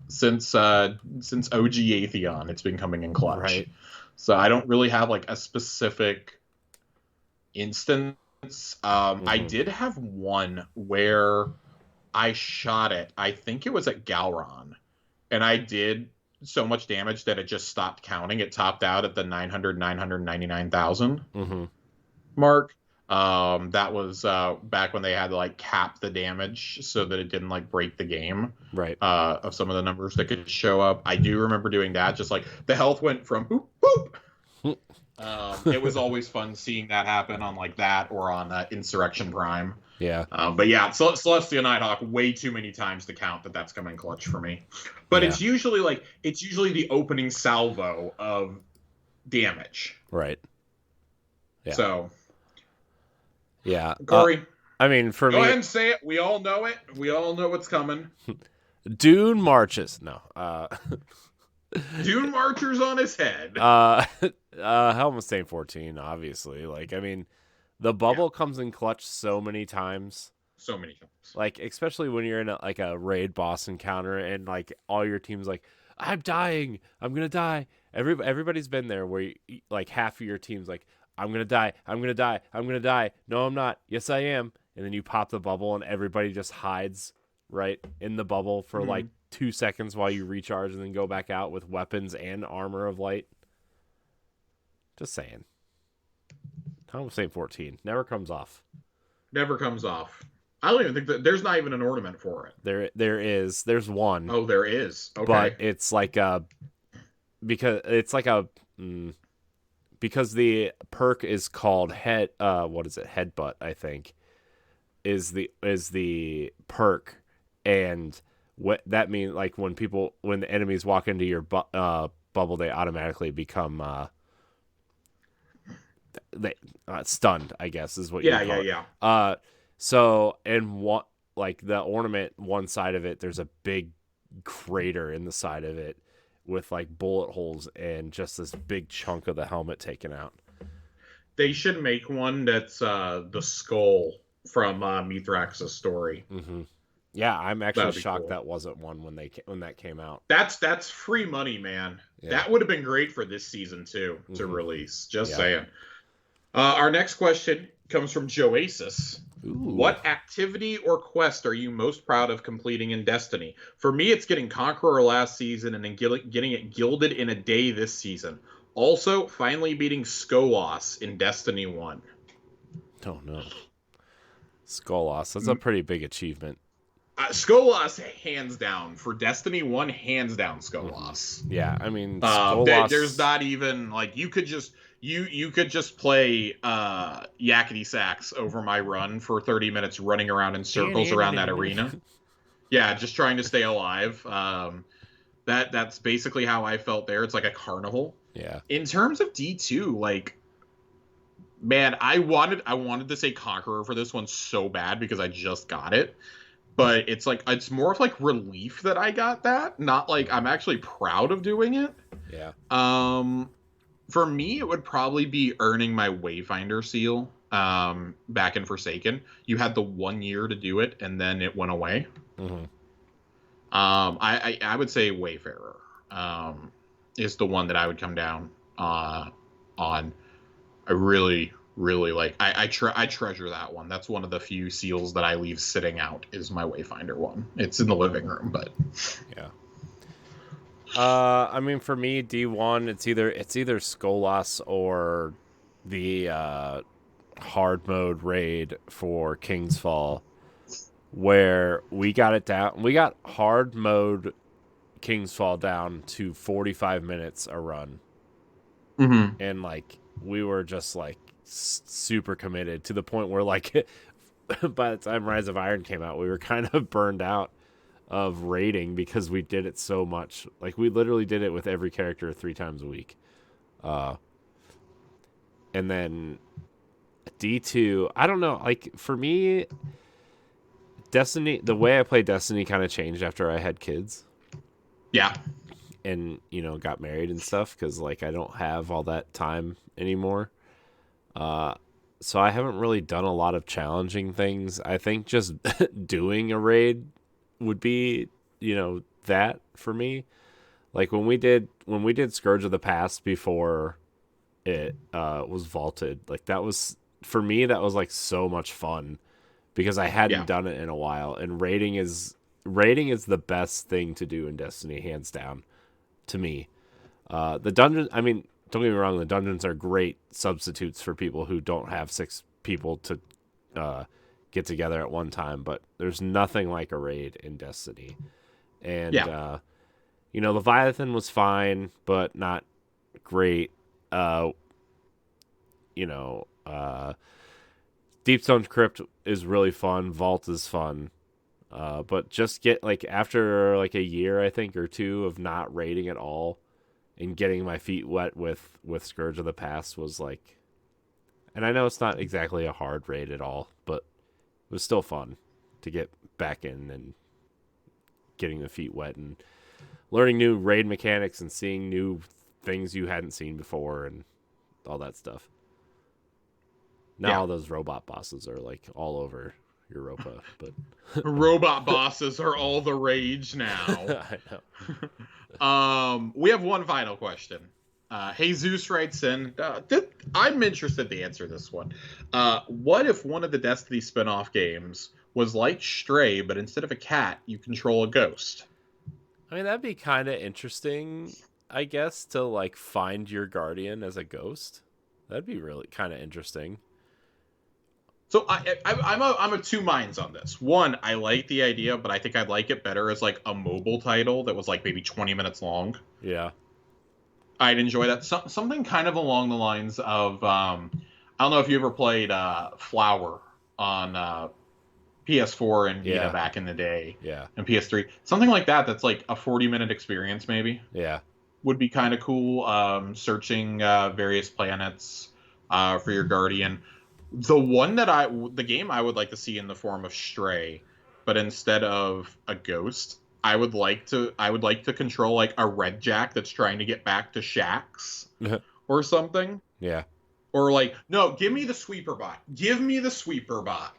Since OG Atheon, it's been coming in clutch. Right. So I don't really have like a specific instance. I did have one where I shot it. I think it was at Galron, and I did so much damage that it just stopped counting. It topped out at the 999,000 mark. That was back when they had to like cap the damage so that it didn't like break the game. Right. Of some of the numbers that could show up. I do remember doing that. Just like the health went from whoop, whoop, It was always fun seeing that happen on like that or on Insurrection Prime. Yeah. But yeah, Celestia Nighthawk way too many times to count that's coming clutch for me. But it's usually the opening salvo of damage. Right. Yeah. So. Yeah. Corey. I mean, for me. Go ahead and say it. We all know it. We all know what's coming. Dune marches. No. Dune marchers on his head. Helmut 14, obviously. Like, I mean, the bubble comes in clutch so many times. So many times. Like, especially when you're in a raid boss encounter and like all your team's like, I'm dying. I'm gonna die. Everybody's been there where like half of your team's like, I'm gonna die. I'm gonna die. I'm gonna die. No, I'm not. Yes, I am. And then you pop the bubble and everybody just hides right in the bubble for like 2 seconds while you recharge and then go back out with weapons and armor of light. Just saying. Helmut 14 never comes off. Never comes off. I don't even think there's not even an ornament for it. There's one. Oh, there is. Okay. But it's like because the perk is called headbutt, I think, is the perk, and what that means, like when the enemies walk into your bubble, they automatically become stunned, I guess is what you call it. Yeah. So, and what, like the ornament, one side of it, there's a big crater in the side of it with like bullet holes and just this big chunk of the helmet taken out. They should make one that's the skull from Mithrax's story. Mm-hmm. Yeah, I'm actually shocked that wasn't one when that came out. That's free money, man. Yeah. That would have been great for this season too to release. Just saying. Our next question comes from Joasis. Ooh. What activity or quest are you most proud of completing in Destiny? For me, it's getting Conqueror last season and then getting it gilded in a day this season. Also, finally beating Skolas in Destiny 1. Oh, no. Skolas. That's a pretty big achievement. Skolas, hands down. For Destiny 1, hands down Skolas. Yeah, I mean, Skolas... there's not even, like, you could just play yakety sax over my run for 30 minutes running around in circles around that arena. Yeah, just trying to stay alive. That's basically how I felt there. It's like a carnival. Yeah. In terms of D2, like, man, I wanted to say Conqueror for this one so bad because I just got it. But it's like, it's more of like relief that I got that, not like I'm actually proud of doing it. Yeah. For me, it would probably be earning my Wayfinder seal back in Forsaken. You had the 1 year to do it, and then it went away. Mm-hmm. I would say Wayfarer is the one that I would come down on. I really, really like. I treasure that one. That's one of the few seals that I leave sitting out. Is my Wayfinder one. It's in the living room, but yeah. I mean, for me, D1, it's either Skolas or the hard mode raid for King's Fall, where we got it down. We got hard mode King's Fall down to 45 minutes a run, and like we were just like super committed to the point where like by the time Rise of Iron came out, we were kind of burned out of raiding because we did it so much. Like we literally did it with every character 3 times a week. And then D2, I don't know, like for me, Destiny, the way I play Destiny kind of changed after I had kids. Yeah. And, got married and stuff because like I don't have all that time anymore. So I haven't really done a lot of challenging things. I think just doing a raid would be, that for me. Like when we did Scourge of the Past before it was vaulted, like that was, for me, that was like so much fun because I hadn't done it in a while, and raiding is the best thing to do in Destiny, hands down, to me. The dungeon, I mean, don't get me wrong, the dungeons are great substitutes for people who don't have 6 people to get together at one time, but there's nothing like a raid in Destiny. And Leviathan was fine but not great. you know, Deepstone Crypt is really fun. Vault is fun. But just get like after like a year, I think, or two of not raiding at all and getting my feet wet with Scourge of the Past was like, and I know it's not exactly a hard raid at all, but it was still fun to get back in and getting the feet wet and learning new raid mechanics and seeing new things you hadn't seen before and all that stuff. Now all those robot bosses are like all over Europa, but robot bosses are all the rage now. I know. We have one final question. Jesus writes in, I'm interested to answer this one. What if one of the Destiny spin-off games was like Stray, but instead of a cat, you control a ghost? I mean, that'd be kind of interesting, I guess, to like find your guardian as a ghost. That'd be really kind of interesting. So I'm of two minds on this. One, I like the idea, but I think I'd like it better as like a mobile title that was like maybe 20 minutes long. Yeah. I'd enjoy that. Something kind of along the lines of, I don't know if you ever played Flower on PS4 and Vita back in the day. Yeah. And PS3. Something like that that's like a 40-minute experience maybe. Yeah. Would be kind of cool. Searching various planets for your guardian. The game I would like to see in the form of Stray, but instead of a ghost, I would like to control like a red jack that's trying to get back to Shaxx or something. Yeah. Or like, no, give me the sweeper bot. Give me the sweeper bot.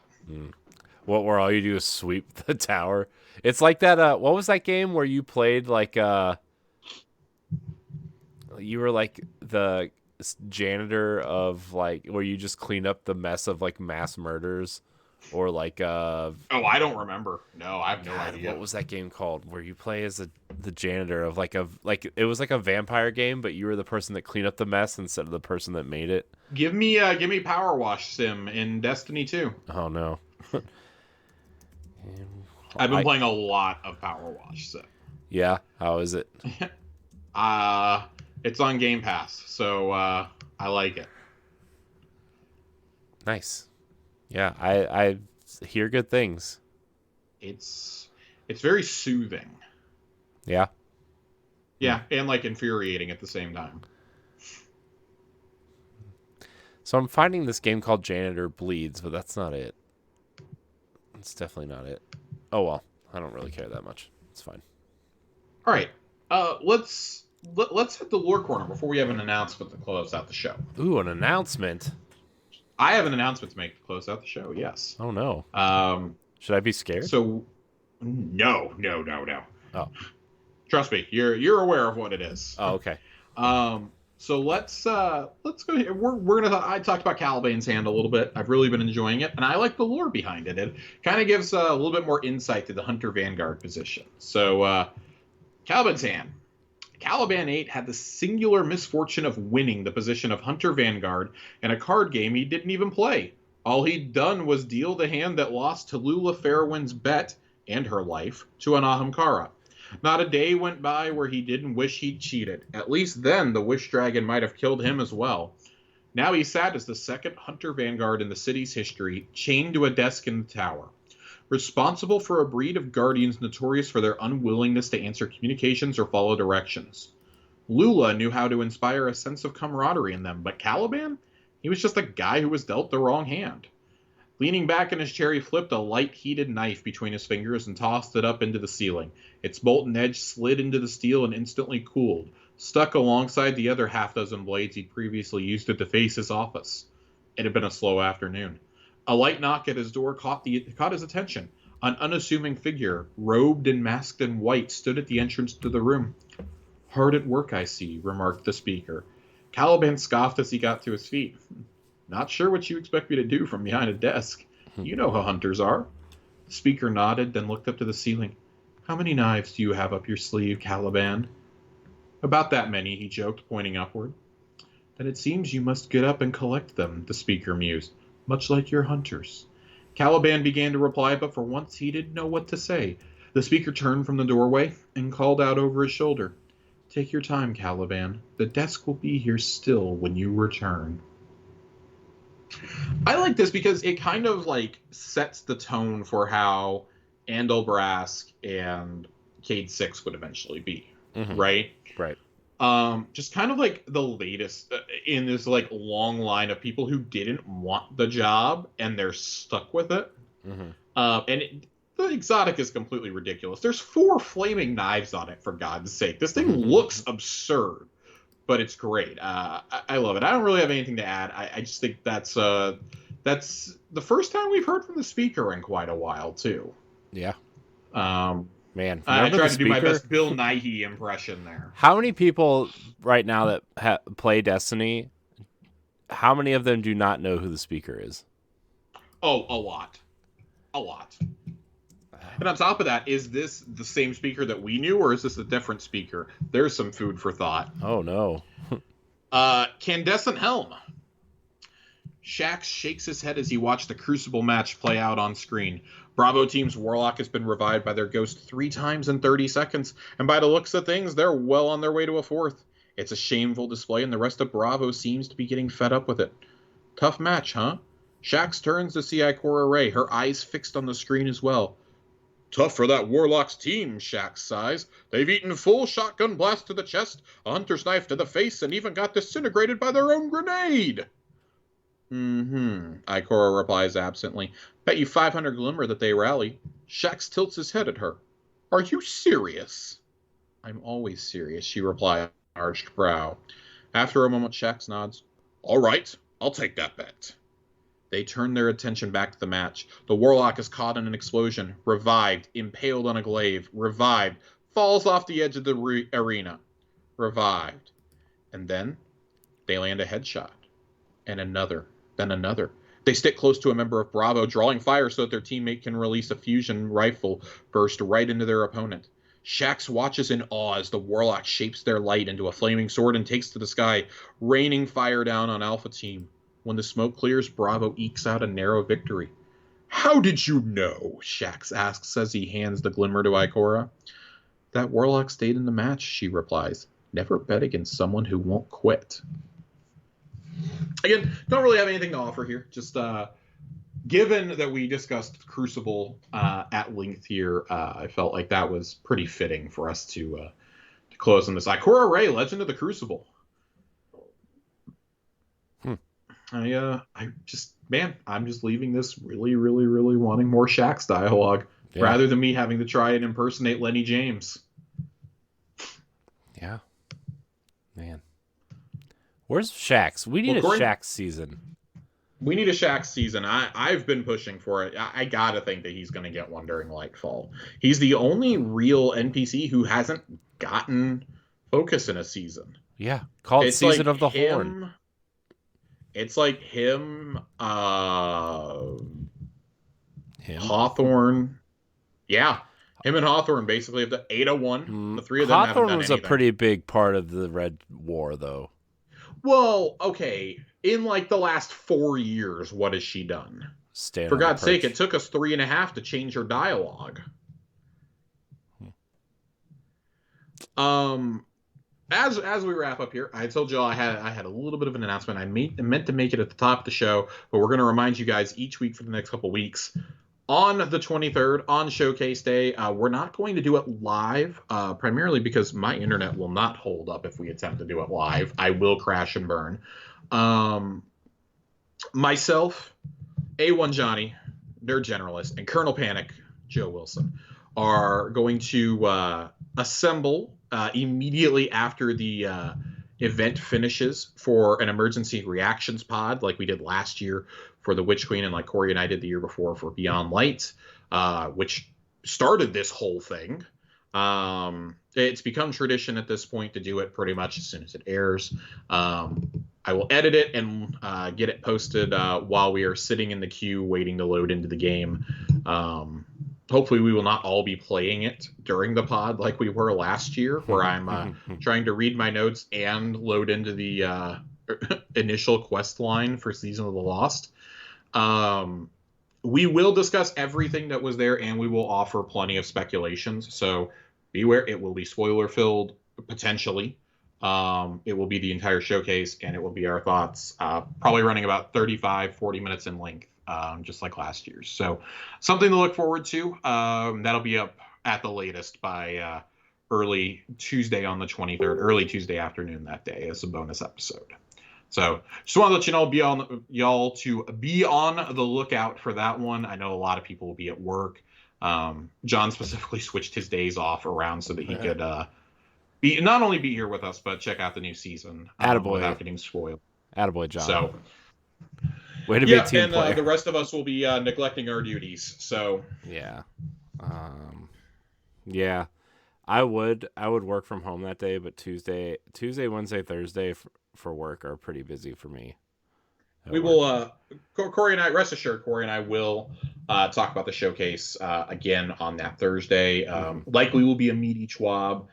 Where all you do is sweep the tower. It's like that. What was that game where you played like you were like the janitor of like where you just clean up the mess of like mass murders, or like oh, I don't remember. No, I have no idea. What was that game called where you play as the janitor of like it was like a vampire game, but you were the person that cleaned up the mess instead of the person that made it? Give me Power Wash Sim in Destiny 2. Oh no. I've been playing a lot of Power Wash Sim. Yeah, how is it? It's on Game Pass, so I like it. Nice. Yeah, I hear good things. It's very soothing. Yeah. Yeah, and like infuriating at the same time. So I'm finding this game called Janitor Bleeds, but that's not it. It's definitely not it. Oh well, I don't really care that much. It's fine. All right, let's hit the lore corner before we have an announcement to close out the show. Ooh, an announcement. I have an announcement to make to close out the show. Yes. Oh no. Should I be scared? So, no. Oh. Trust me, you're aware of what it is. Oh, okay. So let's go here. I talked about Caliban's Hand a little bit. I've really been enjoying it, and I like the lore behind it. It kind of gives a little bit more insight to the Hunter Vanguard position. So, Caliban's Hand. Caliban 8 had the singular misfortune of winning the position of Hunter Vanguard in a card game he didn't even play. All he'd done was deal the hand that lost Tallulah Fairwind's bet and her life to an Ahamkara. Not a day went by where he didn't wish he'd cheated. At least then the Wish Dragon might have killed him as well. Now he sat as the second Hunter Vanguard in the city's history, chained to a desk in the tower. Responsible for a breed of guardians notorious for their unwillingness to answer communications or follow directions. Lula knew how to inspire a sense of camaraderie in them, but Caliban? He was just a guy who was dealt the wrong hand. Leaning back in his chair, he flipped a light-heated knife between his fingers and tossed it up into the ceiling. Its molten edge slid into the steel and instantly cooled, stuck alongside the other half-dozen blades he'd previously used to deface his office. It had been a slow afternoon. A light knock at his door caught his attention. An unassuming figure, robed and masked in white, stood at the entrance to the room. "Hard at work, I see," remarked the speaker. Caliban scoffed as he got to his feet. "Not sure what you expect me to do from behind a desk. You know how hunters are." The speaker nodded, then looked up to the ceiling. "How many knives do you have up your sleeve, Caliban?" "About that many," he joked, pointing upward. "Then it seems you must get up and collect them," the speaker mused. "Much like your hunters." Caliban began to reply, but for once he didn't know what to say. The speaker turned from the doorway and called out over his shoulder. "Take your time, Caliban. The desk will be here still when you return." I like this because it kind of like sets the tone for how Andalbrask and Cade 6 would eventually be, right? Right. Just kind of like the latest in this like long line of people who didn't want the job and they're stuck with it. The exotic is completely ridiculous. There's 4 flaming knives on it, for God's sake. This thing looks absurd, but it's great. I love it. I don't really have anything to add. I just think that's the first time we've heard from the speaker in quite a while, too. Yeah. Man, I tried to do my best Bill Nighy impression there. How many people right now that play Destiny, how many of them do not know who the speaker is? Oh, a lot. And on top of that, is this the same speaker that we knew, or is this a different speaker? There's some food for thought. Oh, no. Candescent Helm. Shax shakes his head as he watched the Crucible match play out on screen. Bravo Team's Warlock has been revived by their ghost 3 times in 30 seconds, and by the looks of things, they're well on their way to a 4th. It's a shameful display, and the rest of Bravo seems to be getting fed up with it. Tough match, huh? Shax turns to see Ikora Ray, her eyes fixed on the screen as well. Tough for that Warlock's team, Shax sighs. They've eaten full shotgun blast to the chest, a hunter's knife to the face, and even got disintegrated by their own grenade. Ikora replies absently. Bet you 500 glimmer that they rally. Shax tilts his head at her. Are you serious? I'm always serious, she replies, arched brow. After a moment, Shax nods. All right, I'll take that bet. They turn their attention back to the match. The Warlock is caught in an explosion, revived, impaled on a glaive, revived, falls off the edge of the arena, revived. And then they land a headshot. And another, then another. They stick close to a member of Bravo, drawing fire so that their teammate can release a fusion rifle burst right into their opponent. Shax watches in awe as the Warlock shapes their light into a flaming sword and takes to the sky, raining fire down on Alpha Team. When the smoke clears, Bravo ekes out a narrow victory. How did you know? Shax asks as he hands the glimmer to Ikora. That Warlock stayed in the match, she replies. Never bet against someone who won't quit. Again, don't really have anything to offer here. Just given that we discussed Crucible at length here, I felt like that was pretty fitting for us to close on this. Ikora Ray, Legend of the Crucible. I'm just leaving this really, really, really wanting more Shax dialogue rather than me having to try and impersonate Lenny James. Yeah. Man. Where's Shax? We need a Shax season. We need a Shax season. I've been pushing for it. I gotta think that he's gonna get one during Lightfall. He's the only real NPC who hasn't gotten focus in a season. Yeah. Called Season of the Horn. It's like him, Hawthorne. Yeah. Him and Hawthorne basically have the 801. The 3 of them haven't done anything. Hawthorne was a pretty big part of the Red War, though. Well, okay. In like the last 4 years, what has she done? For God's sake, it took us 3.5 to change her dialogue. As we wrap up here, I told you all I had a little bit of an announcement. I meant to make it at the top of the show, but we're going to remind you guys each week for the next couple weeks. On the 23rd, on Showcase Day, we're not going to do it live, primarily because my internet will not hold up if we attempt to do it live. I will crash and burn. Myself, A1 Johnny, Nerd Generalist, and Colonel Panic, Joe Wilson, are going to assemble immediately after the event finishes for an emergency reactions pod like we did last year for the Witch Queen and like Corey and I did the year before for Beyond Light, which started this whole thing. It's become tradition at this point to do it pretty much as soon as it airs. I will edit it and get it posted while we are sitting in the queue waiting to load into the game. Hopefully we will not all be playing it during the pod like we were last year, where I'm trying to read my notes and load into the initial quest line for Season of the Lost. We will discuss everything that was there, and we will offer plenty of speculations. So beware, it will be spoiler-filled, potentially. It will be the entire showcase, and it will be our thoughts, probably running about 35-40 minutes in length, just like last year's. So something to look forward to. That'll be up at the latest by early Tuesday on the 23rd, early Tuesday afternoon that day as a bonus episode. So just want to let you know, y'all to be on the lookout for that one. I know a lot of people will be at work. John specifically switched his days off around so that he could not only be here with us, but check out the new season without getting spoiled. Attaboy, John. So, way to be a team player. The rest of us will be neglecting our duties. So, yeah, yeah, I would work from home that day, but Tuesday, Wednesday, Thursday for work are pretty busy for me. We will, Corey and I, rest assured, Corey and I will talk about the showcase again on that Thursday. Likely will be a meaty schwab.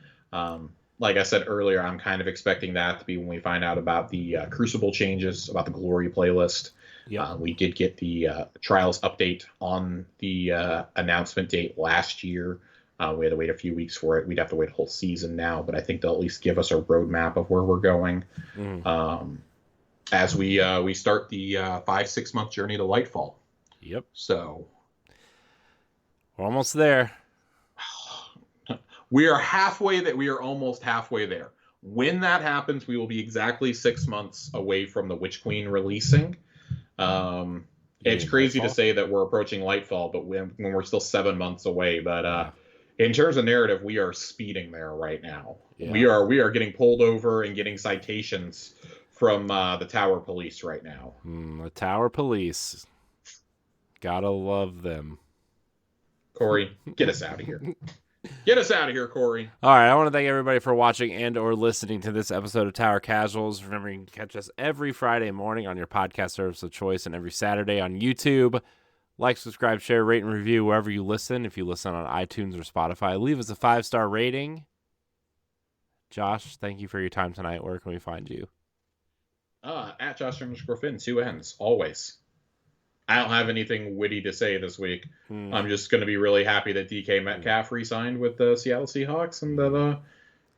Like I said earlier, I'm kind of expecting that to be when we find out about the Crucible changes, about the Glory playlist. Yep. We did get the Trials update on the announcement date last year. We had to wait a few weeks for it. We'd have to wait a whole season now, but I think they'll at least give us a roadmap of where we're going as we start the 5-6 month journey to Lightfall. Yep. So we're almost there. We are almost halfway there. When that happens, we will be exactly 6 months away from the Witch Queen releasing. It's crazy to say that we're approaching Lightfall, but when we're still 7 months away. But in terms of narrative, we are speeding there right now. Yeah. We are getting pulled over and getting citations from the Tower Police right now. The Tower Police. Gotta love them. Corey, get us out of here. Get us out of here, Corey. All right, I want to thank everybody for watching and or listening to this episode of Tower Casuals. Remember, you can catch us every Friday morning on your podcast service of choice and every Saturday on YouTube. Like, subscribe, share, rate, and review wherever you listen. If you listen on iTunes or Spotify, leave us a 5-star rating. Josh, thank you for your time tonight. Where can we find you? At Josh_Finn, 2 N's, always. I don't have anything witty to say this week. I'm just going to be really happy that DK Metcalf re-signed with the Seattle Seahawks, and that,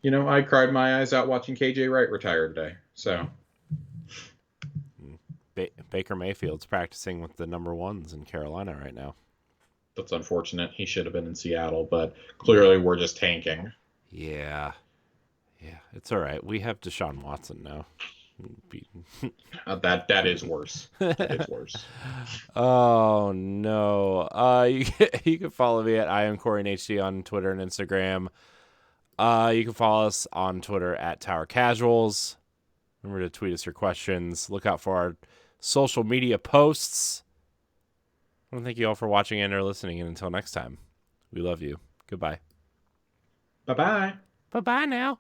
I cried my eyes out watching KJ Wright retire today. So, Baker Mayfield's practicing with the number ones in Carolina right now. That's unfortunate. He should have been in Seattle, but clearly we're just tanking. Yeah, it's all right. We have Deshaun Watson now. That is worse. That is worse. Oh no. You can follow me at IamCoreyHD on Twitter and Instagram. You can follow us on Twitter at Tower Casuals. Remember to tweet us your questions. Look out for our social media posts. I want to thank you all for watching and or listening, and until next time, we love you. Goodbye. Bye-bye. Bye-bye now.